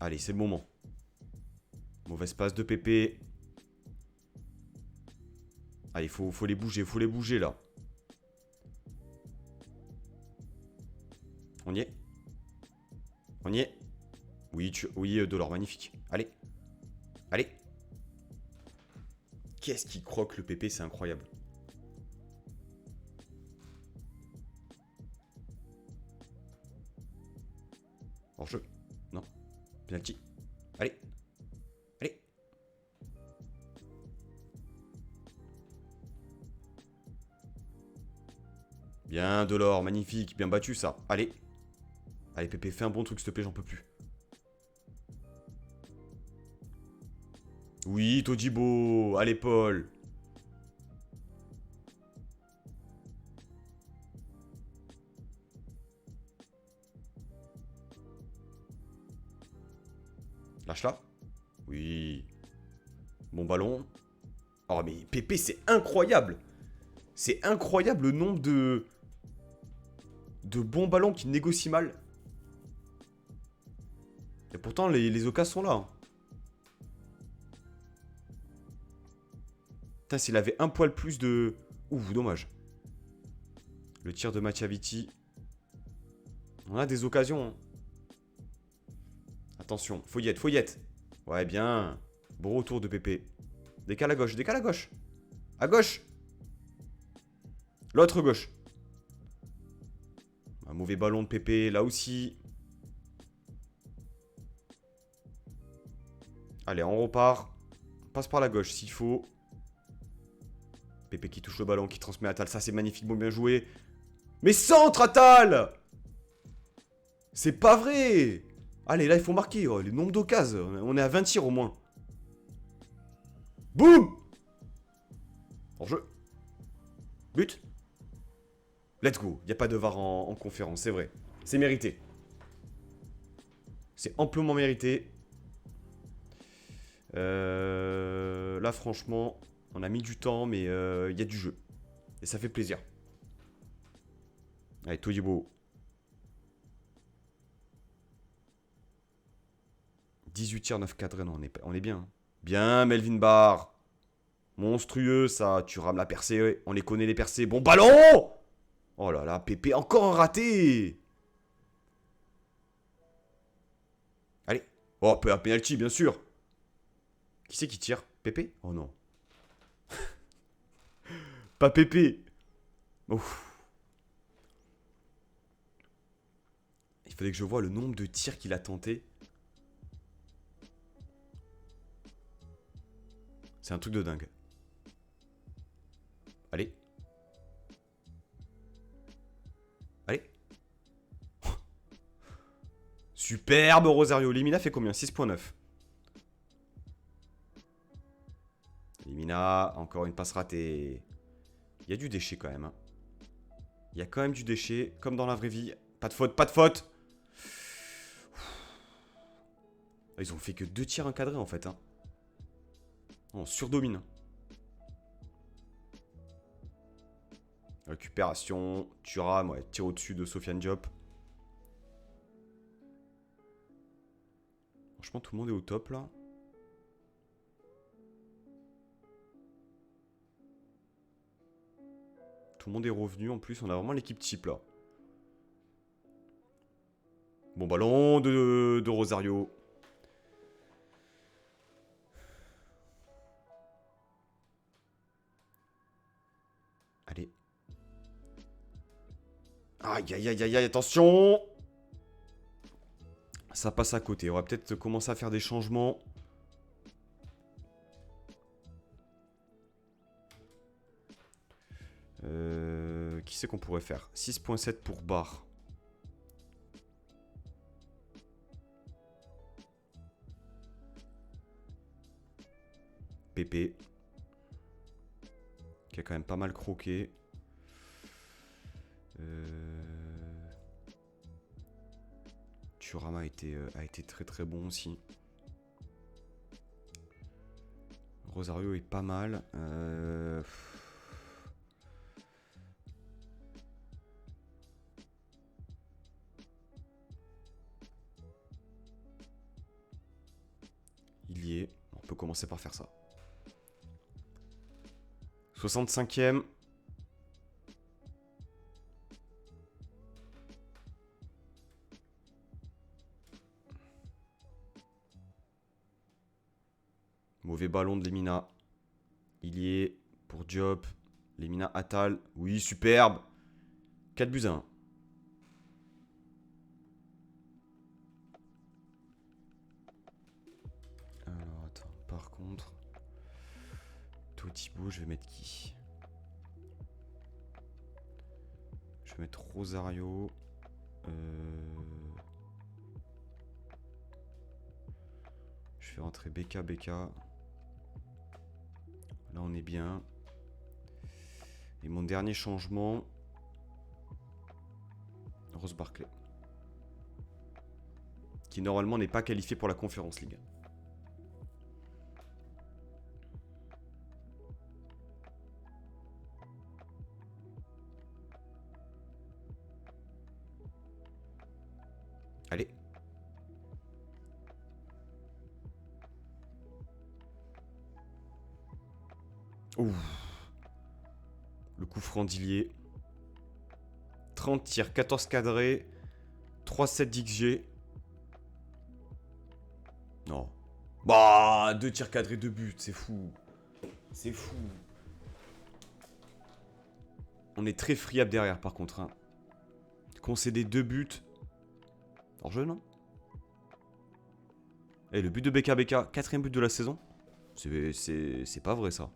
Allez, c'est le moment. Mauvaise passe de Pépé. Allez, faut les bouger là. On y est. On y est. Oui, Delors, magnifique. Allez. Allez. Qu'est-ce qui croque le Pépé, c'est incroyable. Hors-jeu. Non. Penalty. Allez. Allez. Bien, Delors. Magnifique. Bien battu, ça. Allez. Allez, Pépé, fais un bon truc, s'il te plaît, j'en peux plus. Oui, Todibo. Allez, Paul. Lâche-la. Oui. Bon ballon. Oh, mais Pépé, c'est incroyable. C'est incroyable le nombre de bons ballons qui négocient mal. Et pourtant, les occasions sont là. Hein. Putain, s'il avait un poil plus de... Ouh, dommage. Le tir de Machiaviti. On a des occasions. Hein. Attention, Foyette, Foyette. Ouais, bien. Bon retour de Pépé. Décale à gauche, décale à gauche. À gauche. L'autre gauche. Un mauvais ballon de Pépé, là aussi. Allez, on repart. On passe par la gauche s'il faut. Pépé qui touche le ballon, qui transmet à Atal. Ça, c'est magnifiquement bien joué. Mais centre, Atal! C'est pas vrai! Allez, là, il faut marquer. Oh, le nombre d'occasions. On est à 20 tirs au moins. Boum! En jeu. But. Let's go. Il n'y a pas de VAR en conférence, c'est vrai. C'est mérité. C'est amplement mérité. Là, franchement, on a mis du temps, mais il y a du jeu. Et ça fait plaisir. Allez, Todibo. 18 tirs, 9 cadrés. Non, on est bien. Hein. Bien, Melvin Barr. Monstrueux, ça. Tu rames la percée. Ouais. On les connaît, les percées. Bon ballon! Oh là là, Pépé, encore un raté! Allez. Oh, un penalty, bien sûr. Qui c'est qui tire? Pépé? Oh non. Pas Pépé. Ouf. Il fallait que je voie le nombre de tirs qu'il a tenté. C'est un truc de dingue. Allez. Allez. Superbe Rosario. Limina fait combien? 6.9. Limina, encore une passe ratée. Il y a du déchet quand même. Hein. Il y a quand même du déchet, comme dans la vraie vie. Pas de faute, pas de faute. Ils ont fait que 2 tirs encadrés en fait. Hein. On surdomine. Récupération. Thuram, ouais, tir au-dessus de Sofiane Diop. Franchement, tout le monde est au top là. Tout le monde est revenu en plus. On a vraiment l'équipe type là. Bon ballon de Rosario. Allez. Aïe, aïe, aïe, aïe, aïe, attention! Ça passe à côté. On va peut-être commencer à faire des changements. Qui c'est qu'on pourrait faire? 6.7 pour Barre. Pépé. Qui a quand même pas mal croqué. Thuram a été très très bon aussi. Rosario est pas mal. Il y est. On peut commencer par faire ça. 65e. Mauvais ballon de Lemina. Il y est pour Diop. Lemina Atal. Oui, superbe. 4 buts à 1. Thibaut, je vais mettre qui? Je vais mettre Rosario. Je vais rentrer BK. Là, on est bien. Et mon dernier changement, Ross Barkley. Qui normalement n'est pas qualifié pour la Conference League. Allez. Ouh. Le coup franc d'Illier. 30 tirs, 14 cadrés, 3-7 d'XG. Non. Bah, 2 tirs cadrés, 2 buts, c'est fou. C'est fou. On est très friable derrière par contre. Hein. Concéder 2 buts. Hors jeu, non? Et le but de BK, quatrième but de la saison. C'est pas vrai ça.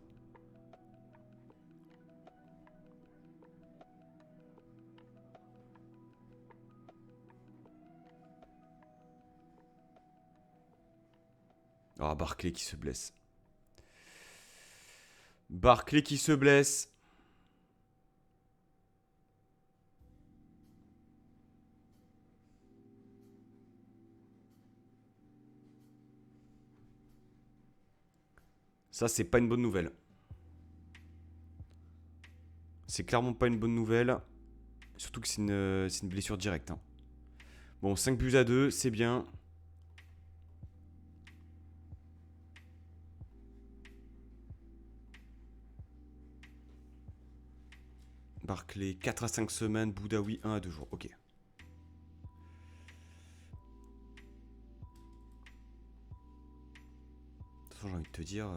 Ah, Barkley qui se blesse. Barkley qui se blesse. Ça, c'est pas une bonne nouvelle. C'est clairement pas une bonne nouvelle. Surtout que c'est une blessure directe. Hein. Bon, 5 buts à 2, c'est bien. Barkley, 4 à 5 semaines. Boudaoui, 1 à 2 jours. Ok. De toute façon, j'ai envie de te dire...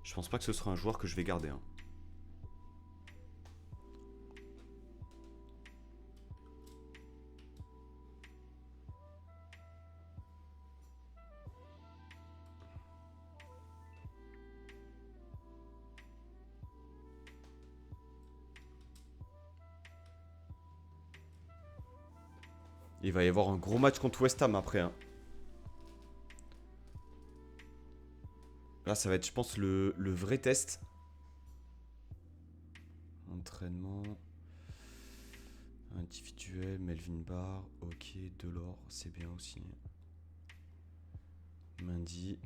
Je pense pas que ce sera un joueur que je vais garder. Hein. Il va y avoir un gros match contre West Ham après. Hein. Là, ça va être, je pense, le vrai test. Entraînement. Individuel, Melvin Barr. Ok, Delors, c'est bien aussi. Mendy.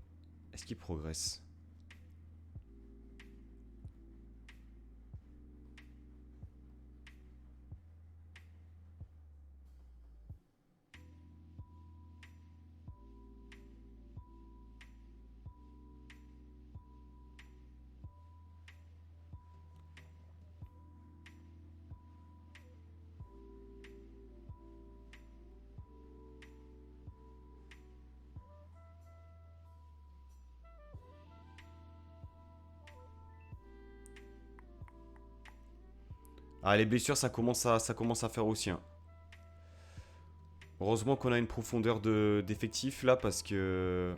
Est-ce qu'il progresse? Ah, les blessures, ça commence à faire aussi. Hein. Heureusement qu'on a une profondeur d'effectifs là parce que...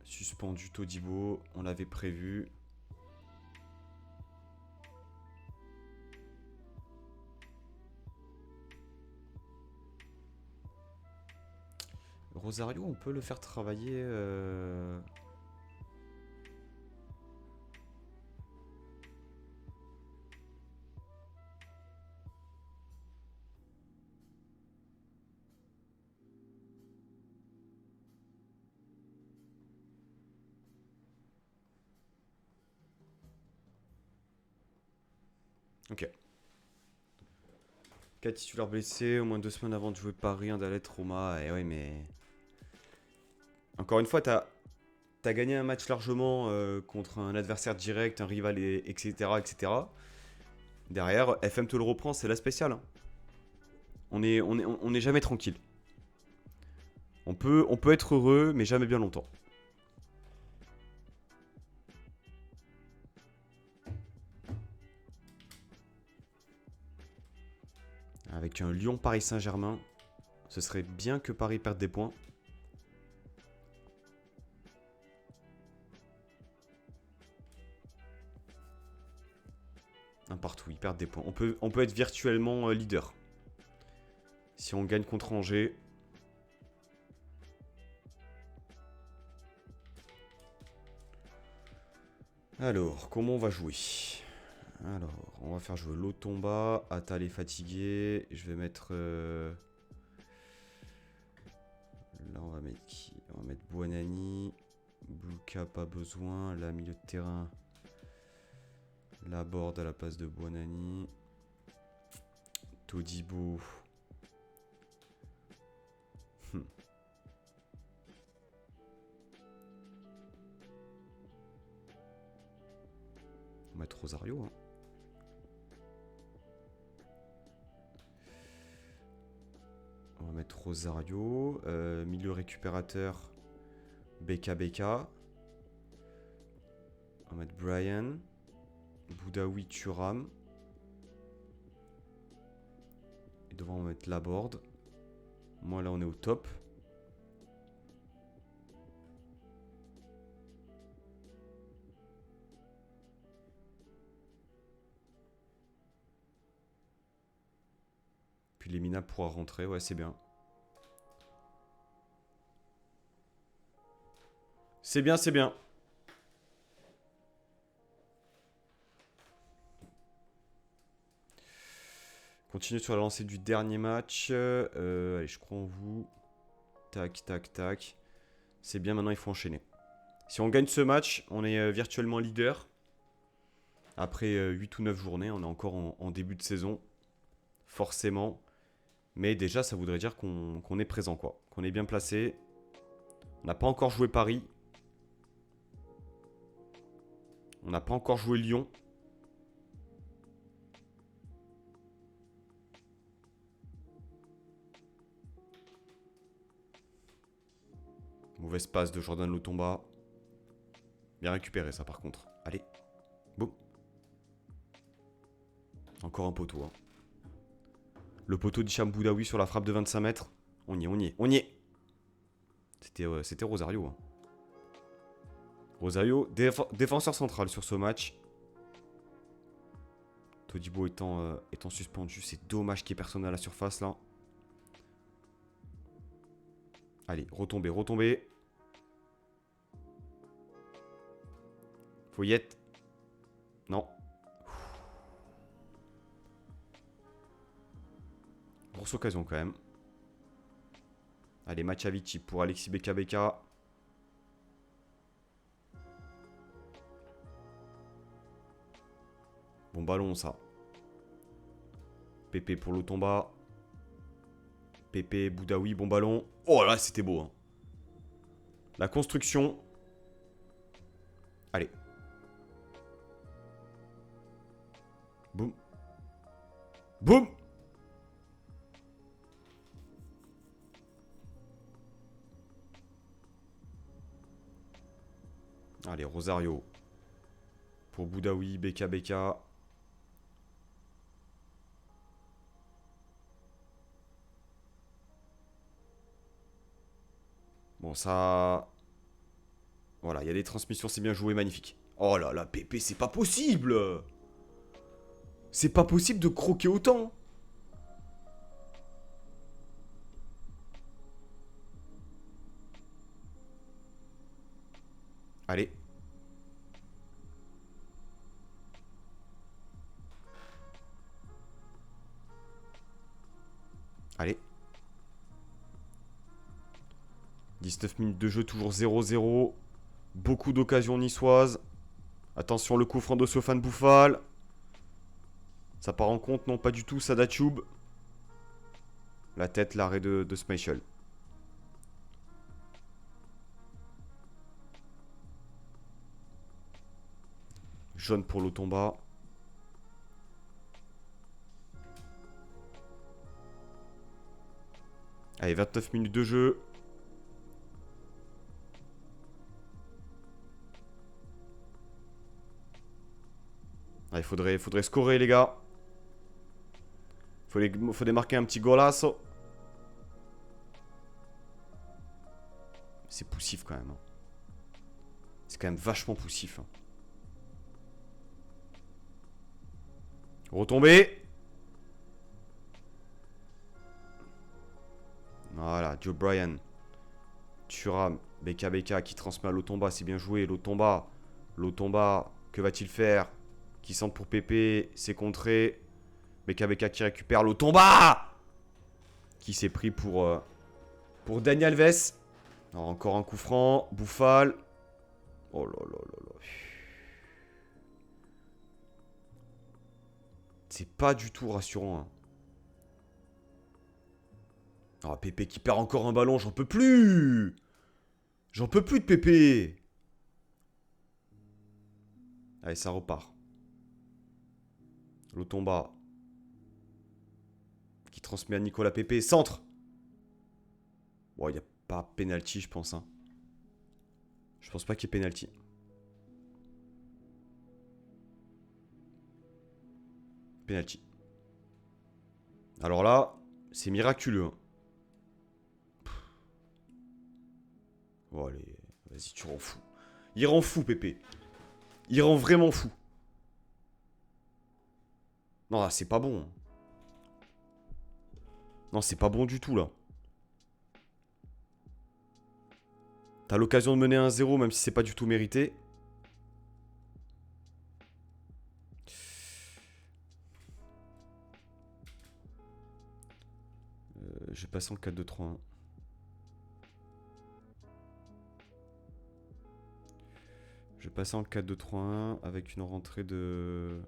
Suspendu Todibo, on l'avait prévu. Rosario, on peut le faire travailler... Ok. 4 titulaires blessés, au moins 2 semaines avant de jouer Paris, Anderlecht, Roma. Et ouais, mais... Encore une fois, t'as gagné un match largement contre un adversaire direct, un rival, etc., etc. Derrière, FM te le reprend, c'est la spéciale. Hein. On est jamais tranquille. On peut être heureux, mais jamais bien longtemps. Avec un Lyon-Paris Saint-Germain, ce serait bien que Paris perde des points. Un partout, ils perdent des points. On peut être virtuellement leader. Si on gagne contre Angers. Alors, comment on va jouer? Alors, on va faire jouer Lotomba. Atal est fatigué. Je vais mettre... Là, on va mettre qui? On va mettre Buonani. Bluka, pas besoin. Là, milieu de terrain. La board à la place de Buonani. Todibo. On va mettre Rosario. Hein. On va mettre Rosario. Milieu récupérateur. BK. On va mettre Brian. Boudaoui, Thuram. Et devant, on va mettre Laborde. Moi, là, on est au top. Puis Lemina pourra rentrer. Ouais, c'est bien. C'est bien, c'est bien. Continue sur la lancée du dernier match. Allez, je crois en vous. Tac, tac, tac. C'est bien, maintenant il faut enchaîner. Si on gagne ce match, on est virtuellement leader. Après 8 ou 9 journées, on est encore en début de saison. Forcément. Mais déjà, ça voudrait dire qu'on est présent, quoi. Qu'on est bien placé. On n'a pas encore joué Paris. On n'a pas encore joué Lyon. Mauvaise passe de Jordan Lotomba. Bien récupéré ça par contre. Allez. Boum. Encore un poteau. Hein. Le poteau d'Hicham Boudaoui sur la frappe de 25 mètres. On y est. C'était Rosario. Hein. Rosario, défenseur central sur ce match. Todibo étant suspendu. C'est dommage qu'il n'y ait personne à la surface là. Allez, retomber. Foyette. Non. Grosse occasion quand même. Allez, match à Vichy pour Alexis BK. Bon ballon ça. Pépé pour Lotomba. Pépé, Boudaoui, bon ballon. Oh là, c'était beau. Hein. La construction. Allez. Boum. Boum. Allez, Rosario. Pour Boudaoui, BK. Bon, ça... Voilà, il y a des transmissions, c'est bien joué, magnifique. Oh là là, Pépé, c'est pas possible. C'est pas possible de croquer autant. Allez. Allez. 19 minutes de jeu, toujours 0-0. Beaucoup d'occasions niçoises. Attention, le coup franc de Sofane Bouffal. Ça part en compte, non pas du tout, Sada Tube. La tête, l'arrêt de Schmeichel. Jaune pour Lotomba. Allez, 29 minutes de jeu. Il faudrait scorer, les gars. Faudrait marquer un petit golasso. C'est poussif quand même. Hein. C'est quand même vachement poussif. Hein. Retombé. Voilà, Joe Bryan. Thuram. BK qui transmet à Lotomba. C'est bien joué. Lotomba. Lotomba. Que va-t-il faire? Qui centre pour Pépé. C'est contré. BK qui récupère Lotomba. Qui s'est pris pour Dani Alves. Alors, encore un coup franc. Bouffal. Oh là là là là. C'est pas du tout rassurant. Hein. Oh, Pépé qui perd encore un ballon. J'en peux plus. J'en peux plus de Pépé. Allez, ça repart. Lotomba. Qui transmet à Nicolas Pépé. Centre. Bon, il n'y a pas penalty, je pense. Hein. Je pense pas qu'il y ait penalty. Penalty. Alors là, c'est miraculeux. Hein. Bon, allez. Vas-y, tu rends fou. Il rend fou, Pépé. Il rend vraiment fou. Non, là, c'est pas bon. Non, c'est pas bon du tout, là. T'as l'occasion de mener 1-0, même si c'est pas du tout mérité. Je vais passer en 4-2-3-1. Je vais passer en 4-2-3-1 avec une rentrée de...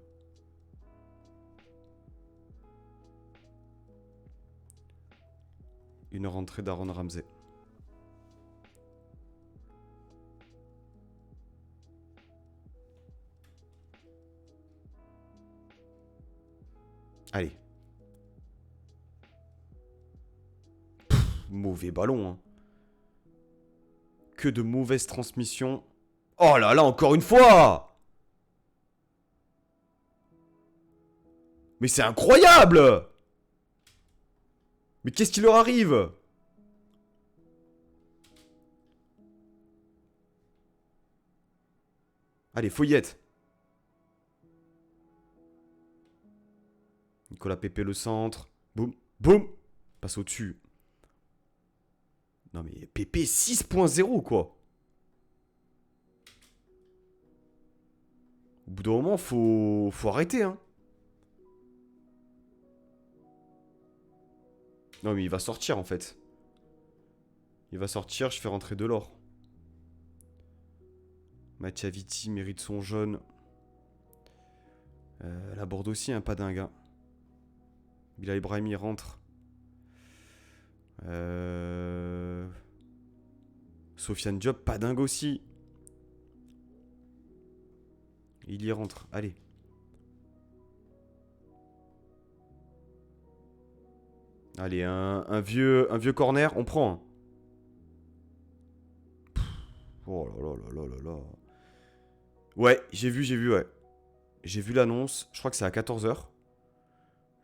Une rentrée d'Aaron Ramsey. Allez. Mauvais ballon, hein. Que de mauvaises transmissions. Oh là là, encore une fois! Mais c'est incroyable! Mais qu'est-ce qui leur arrive? Allez, Foyette. Nicolas Pépé le centre. Boum, boum. Passe au-dessus. Non mais Pépé 6.0 quoi. Au bout d'un moment, faut arrêter, hein. Non mais il va sortir en fait. Il va sortir, je fais rentrer Delors. Mattia Vitti mérite son jaune. La Bordeaux aussi, hein, pas dingue. Hein. Bilal Ibrahimi rentre. Sofiane Diop, pas dingue aussi. Il y rentre, allez. Allez, un vieux corner, on prend. Hein. Oh là là là là là là. Ouais, j'ai vu, ouais. J'ai vu l'annonce, je crois que c'est à 14h.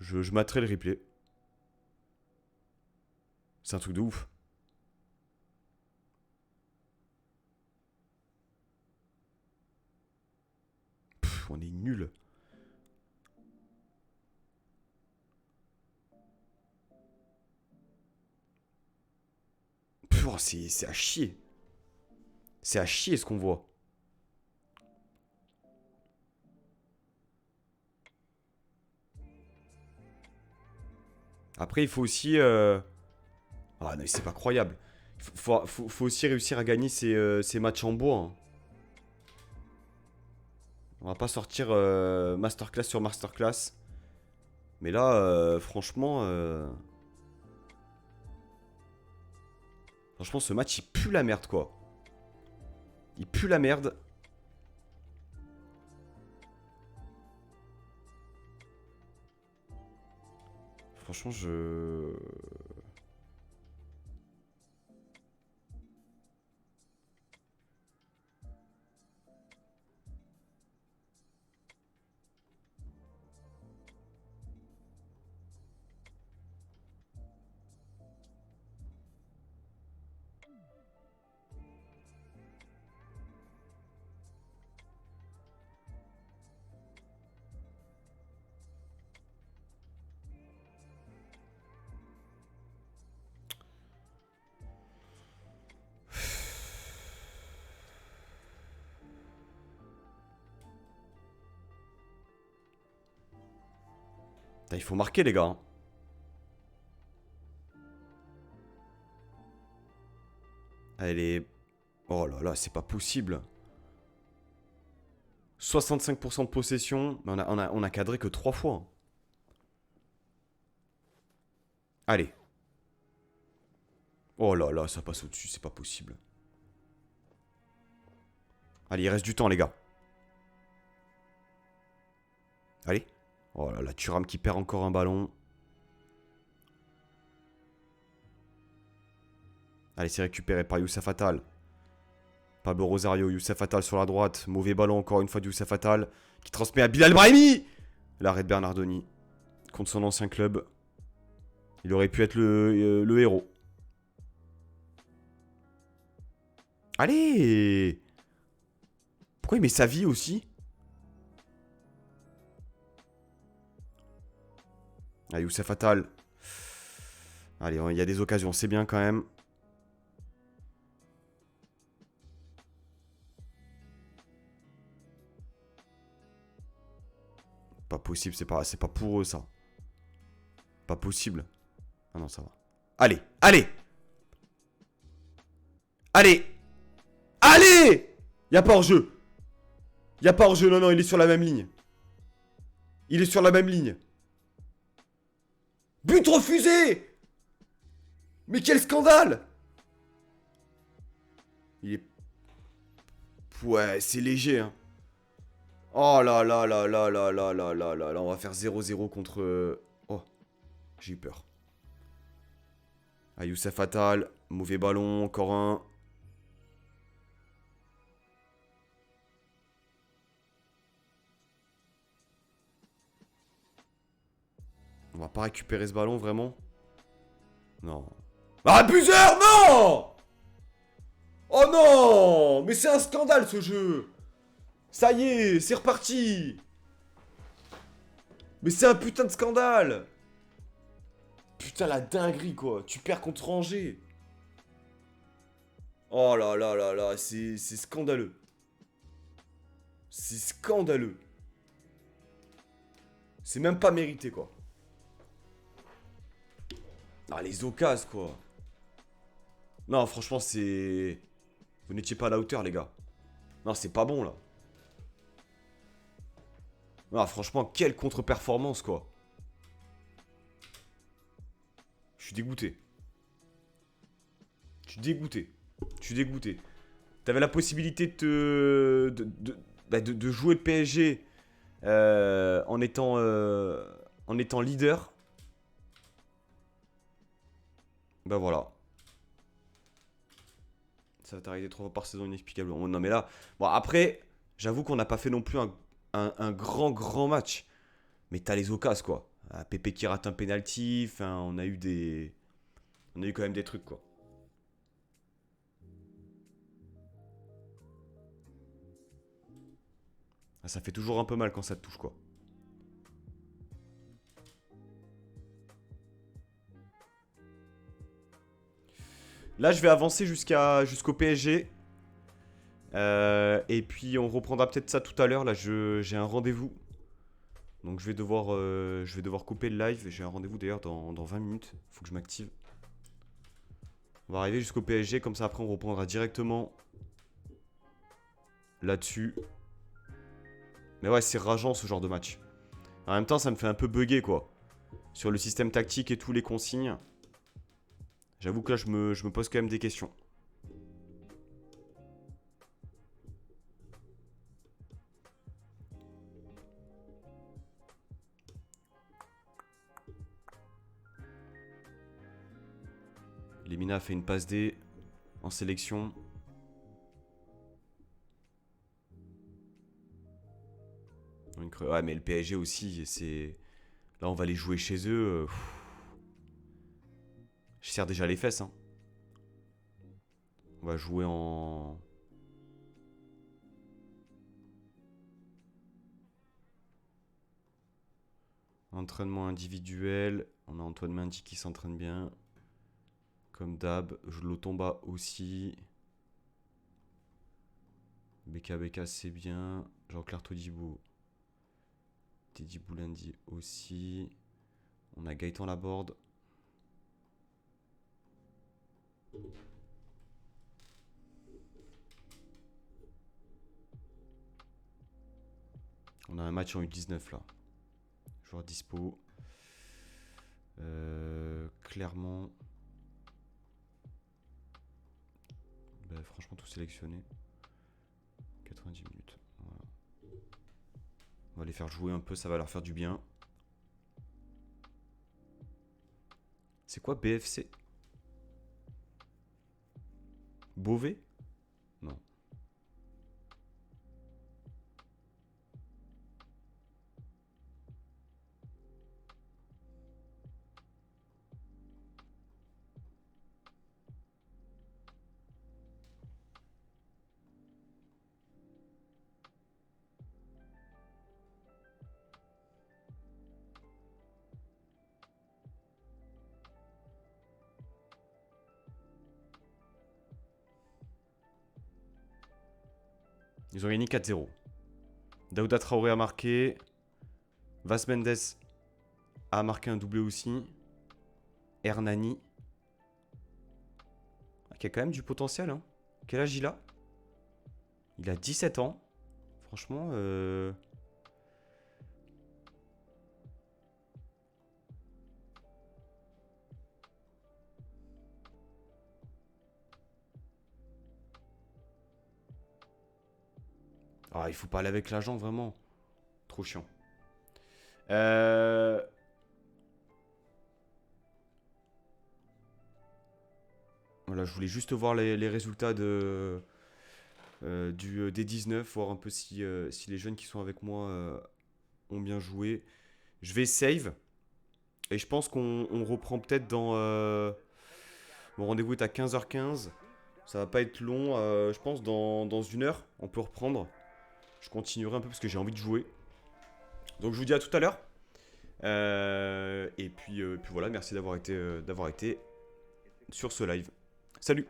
Je materai le replay. C'est un truc de ouf. Pff, on est nul. Oh, c'est à chier. C'est à chier ce qu'on voit. Après, il faut aussi... Ah non, c'est pas croyable. Faut aussi réussir à gagner ces matchs en bois. Hein. On va pas sortir masterclass sur masterclass. Mais là, franchement... Franchement, ce match, il pue la merde, quoi. Il pue la merde. Franchement, je... Putain, il faut marquer, les gars. Hein. Elle est... Oh là là, c'est pas possible. 65% de possession. Mais on a cadré que 3 fois. Hein. Allez. Oh là là, ça passe au-dessus, c'est pas possible. Allez, il reste du temps, les gars. Allez. Oh là là, Thuram qui perd encore un ballon. Allez, c'est récupéré par Youssef Attal. Pablo Rosario, Youssef Attal sur la droite. Mauvais ballon encore une fois de Youssef Attal. Qui transmet à Bilal Brahimi. L'arrêt de Bernardoni. Contre son ancien club. Il aurait pu être le héros. Allez! Pourquoi il met sa vie aussi? Ah, Youssef Attal. Allez, il y a des occasions, c'est bien quand même. Pas possible, c'est pas pour eux ça. Pas possible. Ah non, ça va. Allez, allez! Allez! Allez! Y'a pas hors-jeu. Y'a pas hors-jeu, non, non, il est sur la même ligne. Il est sur la même ligne. But refusé! Mais quel scandale! Il est... Ouais, c'est léger, hein. Oh là là là là là là là là là là, on va faire 0-0 contre... Oh, j'ai eu peur. Ah, Youssef Attal, mauvais ballon, encore un. On va pas récupérer ce ballon, vraiment? Non. Ah, abuseur, non! Oh non! Mais c'est un scandale, ce jeu! Ça y est, c'est reparti! Mais c'est un putain de scandale! Putain, la dinguerie, quoi. Tu perds contre Angers. Oh là là là là, c'est scandaleux. C'est scandaleux. C'est même pas mérité, quoi. Ah, les occasions, quoi. Non, franchement, c'est... Vous n'étiez pas à la hauteur, les gars. Non, c'est pas bon, là. Non, franchement, quelle contre-performance, quoi. Je suis dégoûté. Je suis dégoûté. Je suis dégoûté. T'avais la possibilité de jouer le PSG en étant leader. Bah voilà. Ça va t'arriver 3 fois par saison inexplicablement. Non mais là... Bon après, j'avoue qu'on n'a pas fait non plus un grand match. Mais t'as les occasions quoi. Ah, Pépé qui rate un penalty. Enfin, on a eu des... On a eu quand même des trucs quoi. Ah, ça fait toujours un peu mal quand ça te touche quoi. Là, je vais avancer jusqu'au PSG. Et puis, on reprendra peut-être ça tout à l'heure. Là, j'ai un rendez-vous. Donc, je vais devoir couper le live. J'ai un rendez-vous d'ailleurs dans 20 minutes. Faut que je m'active. On va arriver jusqu'au PSG. Comme ça, après, on reprendra directement là-dessus. Mais ouais, c'est rageant ce genre de match. En même temps, ça me fait un peu bugger quoi. Sur le système tactique et tous les consignes. J'avoue que là, je me pose quand même des questions. Lemina a fait une passe D en sélection. Ouais, mais le PSG aussi, c'est... Là, on va les jouer chez eux. Je serre déjà les fesses. Hein. On va jouer en... Entraînement individuel. On a Antoine Mendy qui s'entraîne bien. Comme d'hab. Lotomba aussi. BK c'est bien. Jean-Claire Todibou. Teddy Boulandi aussi. On a Gaëtan Laborde. On a un match en U19 là. Joueur dispo. Clairement. Bah, franchement, tout sélectionné. 90 minutes. Voilà. On va les faire jouer un peu, ça va leur faire du bien. C'est quoi BFC? Beauvais? Non. Ils ont gagné 4-0. Daouda Traoré a marqué. Vas Mendes a marqué un doublé aussi. Hernani. Qui a quand même du potentiel. Hein. Quel âge il a? Il a 17 ans. Franchement, ah, il faut pas aller avec l'agent, vraiment. Trop chiant. Voilà, je voulais juste voir les résultats des 19, voir un peu si les jeunes qui sont avec moi ont bien joué. Je vais save. Et je pense qu'on reprend peut-être dans... mon rendez-vous est à 15h15. Ça va pas être long. Je pense dans une heure, on peut reprendre. Je continuerai un peu parce que j'ai envie de jouer. Donc je vous dis à tout à l'heure. Et puis voilà, merci d'avoir été sur ce live. Salut!